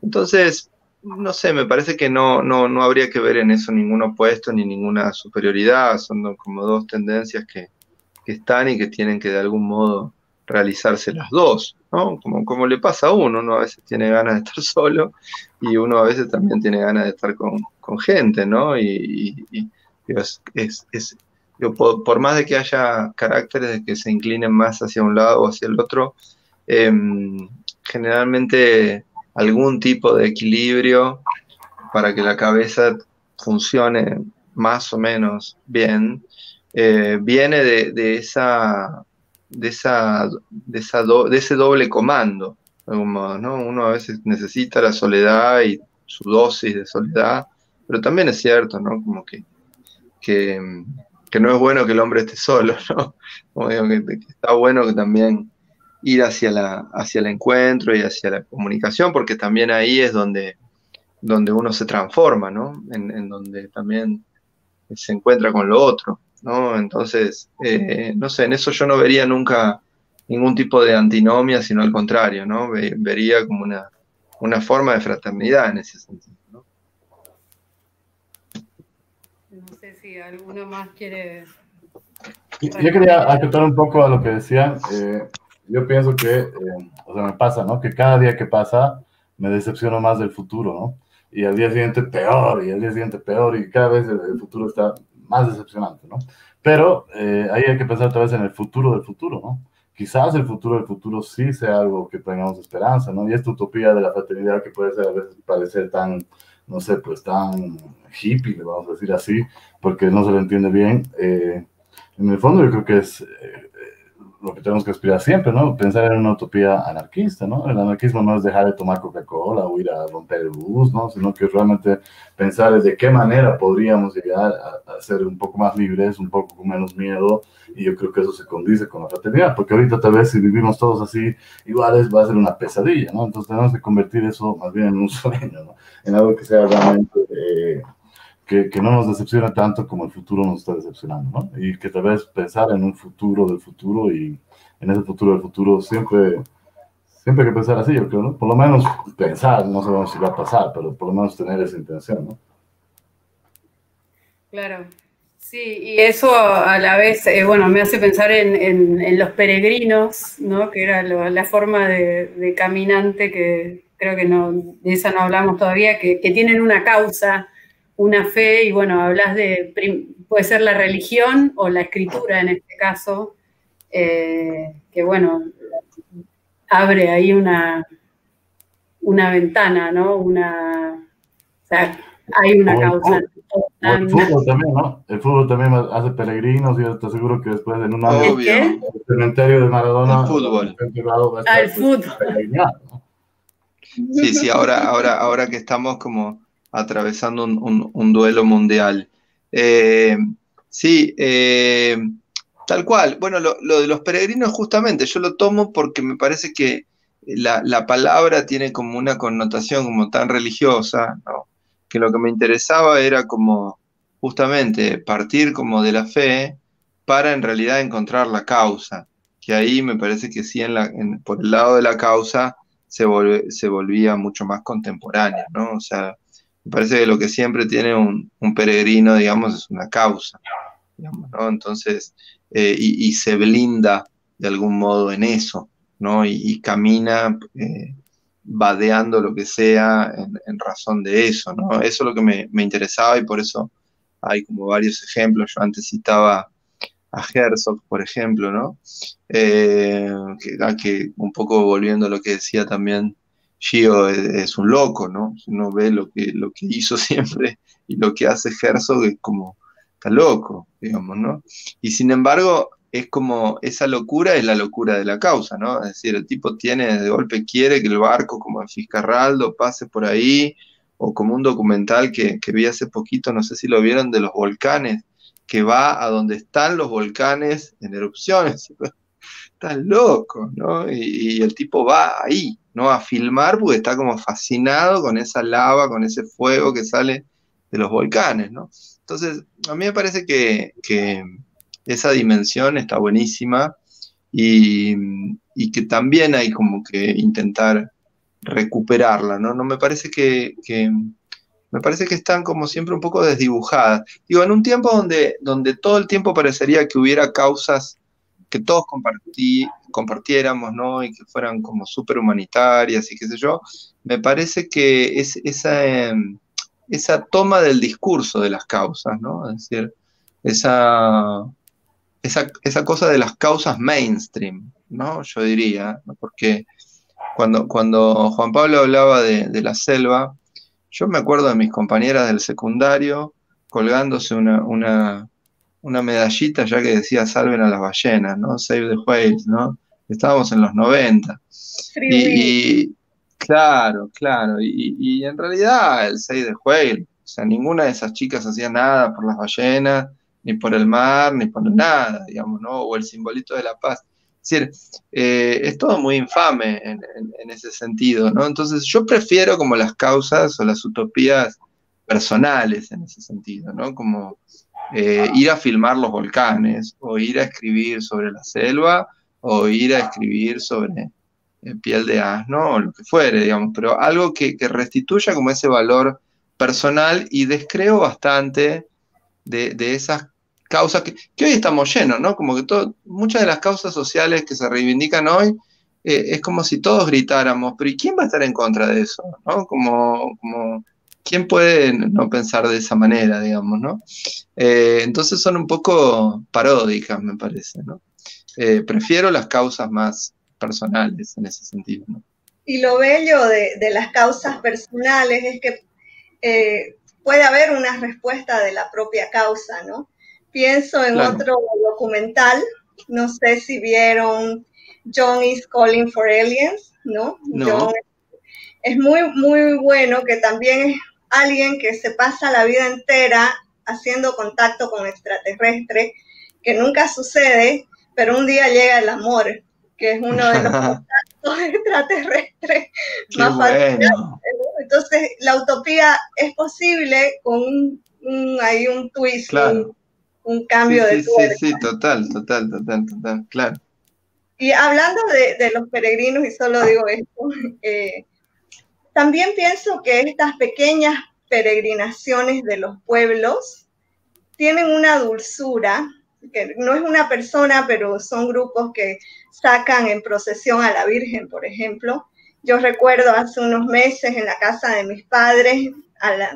Entonces, no sé, me parece que no habría que ver en eso ningún opuesto ni ninguna superioridad, son como dos tendencias que están y que tienen que de algún modo realizarse las dos, ¿no? Como le pasa a uno a veces tiene ganas de estar solo y uno a veces también tiene ganas de estar con gente, ¿no? Digo, digo, por más de que haya caracteres de que se inclinen más hacia un lado o hacia el otro, generalmente algún tipo de equilibrio para que la cabeza funcione más o menos bien, viene de ese doble comando, de algún modo, ¿no? Uno a veces necesita la soledad y su dosis de soledad, pero también es cierto, ¿no? Como que no es bueno que el hombre esté solo, ¿no? Como digo, que está bueno que también ir hacia el encuentro y hacia la comunicación, porque también ahí es donde uno se transforma, ¿no? En donde también se encuentra con lo otro, ¿no? Entonces, no sé, en eso yo no vería nunca ningún tipo de antinomia, sino al contrario, ¿no? Vería como una forma de fraternidad en ese sentido, ¿no?
No sé si alguno más quiere...
Yo quería acotar un poco a lo que decían. Yo pienso que, o sea, me pasa, ¿no? Que cada día que pasa me decepciono más del futuro, ¿no? Y al día siguiente peor, y al día siguiente peor, y cada vez el futuro está más decepcionante, ¿no? Pero ahí hay que pensar otra vez en el futuro del futuro, ¿no? Quizás el futuro del futuro sí sea algo que tengamos esperanza, ¿no? Y esta utopía de la fraternidad que puede ser a veces parecer tan, no sé, pues tan hippie, le vamos a decir así, porque no se lo entiende bien. En el fondo yo creo que es lo que tenemos que aspirar siempre, ¿no? Pensar en una utopía anarquista, ¿no? El anarquismo no es dejar de tomar Coca-Cola o ir a romper el bus, ¿no? Sino que realmente pensar de qué manera podríamos llegar a ser un poco más libres, un poco con menos miedo, y yo creo que eso se condice con la fraternidad, porque ahorita tal vez si vivimos todos así iguales va a ser una pesadilla, ¿no? Entonces tenemos que convertir eso más bien en un sueño, ¿no? En algo que sea realmente... que no nos decepciona tanto como el futuro nos está decepcionando, ¿no? Y que tal vez pensar en un futuro del futuro y en ese futuro del futuro siempre hay que pensar así, yo creo, ¿no? Por lo menos pensar, no sabemos si va a pasar, pero por lo menos tener esa intención, ¿no?
Claro, sí, y eso a la vez, bueno, me hace pensar en los peregrinos, ¿no? Que era la forma de caminante que creo que no, de esa no hablamos todavía, que tienen una causa, una fe, y bueno, hablas puede ser la religión o la escritura en este caso, que bueno, abre ahí una ventana, ¿no? O sea, hay una causa.
O el fútbol también, ¿no? El fútbol también hace peregrinos y yo te aseguro que después en un año el cementerio de Maradona...
El fútbol.
El fútbol.
¿No?
Sí, ahora que estamos como atravesando un duelo mundial. Sí, tal cual. Bueno, lo de los peregrinos justamente, yo lo tomo porque me parece que la palabra tiene como una connotación como tan religiosa, ¿no? Que lo que me interesaba era como justamente partir como de la fe para en realidad encontrar la causa, que ahí me parece que sí, por el lado de la causa se volvía mucho más contemporánea, ¿no? O sea, me parece que lo que siempre tiene un peregrino, digamos, es una causa, digamos, ¿no? Entonces, y se blinda de algún modo en eso, ¿no? Y camina vadeando lo que sea en razón de eso, ¿no? Eso es lo que me interesaba y por eso hay como varios ejemplos. Yo antes citaba a Herzog, por ejemplo, ¿no? Que un poco volviendo a lo que decía también Gio, es un loco, ¿no? Uno ve lo que hizo siempre y lo que hace Herzog es como, está loco, digamos, ¿no? Y sin embargo, es como esa locura es la locura de la causa, ¿no? Es decir, el tipo tiene, de golpe quiere que el barco como el Fitzcarraldo pase por ahí, o como un documental que vi hace poquito, no sé si lo vieron, de los volcanes, que va a donde están los volcanes en erupciones. Está loco, ¿no? Y el tipo va ahí, ¿no? A filmar porque está como fascinado con esa lava, con ese fuego que sale de los volcanes, ¿no? Entonces, a mí me parece que esa dimensión está buenísima y, y que también hay como que intentar recuperarla, ¿no? No me parece me parece que están como siempre un poco desdibujadas. Digo, en un tiempo donde todo el tiempo parecería que hubiera causas que todos compartiéramos, ¿no? Y que fueran como súper humanitarias y qué sé yo, me parece que esa toma del discurso de las causas, ¿no? Es decir, esa cosa de las causas mainstream, ¿no? Yo diría, ¿no? Porque cuando Juan Pablo hablaba de la selva, yo me acuerdo de mis compañeras del secundario colgándose una medallita ya que decía salven a las ballenas, ¿no? Save the whales, ¿no? Estábamos en los 90.
Free Willy.
Y claro, y en realidad el Save the whale, o sea, ninguna de esas chicas hacía nada por las ballenas, ni por el mar, ni por nada, digamos, ¿no? O el simbolito de la paz. Es decir, es todo muy infame en ese sentido, ¿no? Entonces yo prefiero como las causas o las utopías personales en ese sentido, ¿no? Como ir a filmar los volcanes, o ir a escribir sobre la selva, o ir a escribir sobre piel de asno, o lo que fuere, digamos, pero algo que restituya como ese valor personal y descreo bastante de esas causas que hoy estamos llenos, ¿no? Como que muchas de las causas sociales que se reivindican hoy es como si todos gritáramos, pero ¿y quién va a estar en contra de eso? ¿No? Como ¿quién puede no pensar de esa manera, digamos, ¿no? Entonces son un poco paródicas, me parece, ¿no? Prefiero las causas más personales en ese sentido, ¿no?
Y lo bello de las causas personales es que puede haber una respuesta de la propia causa, ¿no? Pienso en
Claro.
otro documental, no sé si vieron John is Calling for Aliens, ¿no?
No.
John es muy, muy bueno, que también es alguien que se pasa la vida entera haciendo contacto con extraterrestres, que nunca sucede, pero un día llega el amor, que es uno de los contactos extraterrestres
Qué
más
bueno.
Entonces, la utopía es posible con hay un twist,
Claro.
un cambio de tuerca.
Sí, total, claro.
Y hablando de los peregrinos, y solo digo esto, también pienso que estas pequeñas peregrinaciones de los pueblos tienen una dulzura, que no es una persona, pero son grupos que sacan en procesión a la Virgen, por ejemplo. Yo recuerdo hace unos meses en la casa de mis padres,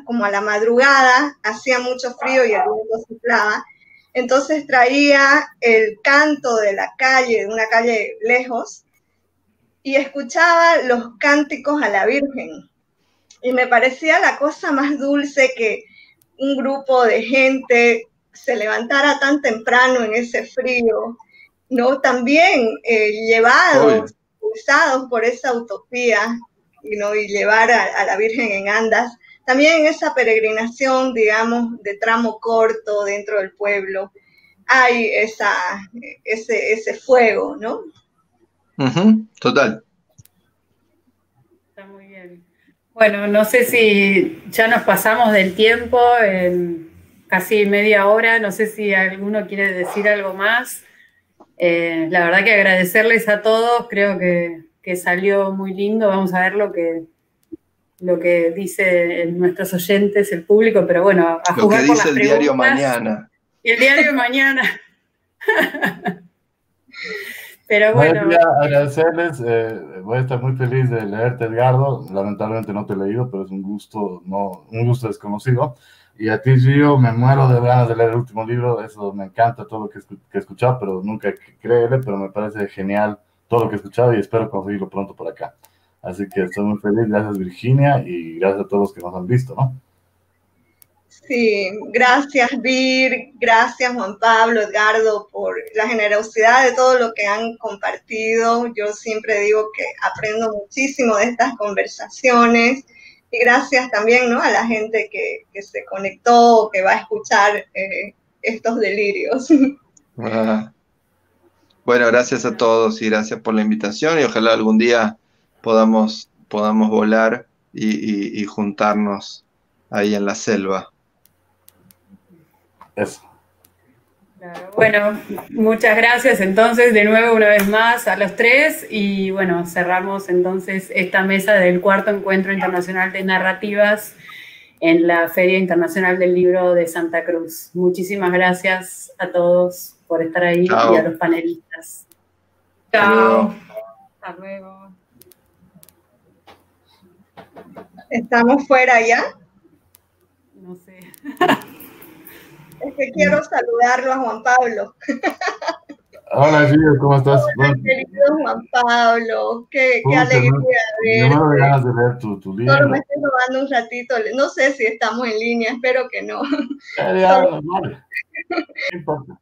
como a la madrugada, hacía mucho frío y el viento soplaba, entonces traía el canto de la calle, de una calle lejos, y escuchaba los cánticos a la Virgen. Y me parecía la cosa más dulce que un grupo de gente se levantara tan temprano en ese frío, ¿no? También llevados, impulsados por esa utopía, ¿no? Y llevar a la Virgen en andas. También en esa peregrinación, digamos, de tramo corto dentro del pueblo, hay ese fuego, ¿no?
Total.
Está muy bien. Bueno, no sé si ya nos pasamos del tiempo, en casi media hora, no sé si alguno quiere decir algo más. La verdad que agradecerles a todos, creo que salió muy lindo, vamos a ver lo que dicen nuestros oyentes, el público, pero bueno, a
Lo que
juzgar por
dice
las
el diario
preguntas.
Mañana.
Y el diario de mañana. Pero bueno.
Quería agradecerles, voy a estar muy feliz de leerte, Edgardo. Lamentablemente no te he leído, pero es un gusto desconocido. Y a ti, Gio, me muero de ganas de leer el último libro. Eso me encanta, todo lo que he escuchado, pero nunca creeré, pero me parece genial todo lo que he escuchado y espero conseguirlo pronto por acá. Así que estoy muy feliz. Gracias, Virginia, y gracias a todos los que nos han visto, ¿no?
Sí, gracias Vir, gracias Juan Pablo, Edgardo, por la generosidad de todo lo que han compartido. Yo siempre digo que aprendo muchísimo de estas conversaciones y gracias también, ¿no?, a la gente que se conectó, que va a escuchar estos delirios.
Bueno, gracias a todos y gracias por la invitación y ojalá algún día podamos volar y juntarnos ahí en la selva.
Eso.
Bueno, muchas gracias entonces de nuevo una vez más a los tres y bueno, cerramos entonces esta mesa del cuarto encuentro internacional de narrativas en la Feria Internacional del Libro de Santa Cruz. Muchísimas gracias a todos por estar ahí.
Chao.
Y a los panelistas.
Chao.
Hasta luego.
¿Estamos fuera ya?
No sé.
Es que quiero saludarlo a Juan Pablo.
Hola, Gilles, ¿cómo estás?
Hola, querido Juan Pablo, qué alegría
verte. No me ganas de leer tu libro.
Solo me estoy robando un ratito, no sé si estamos en línea, espero que no.
Vale, no importa.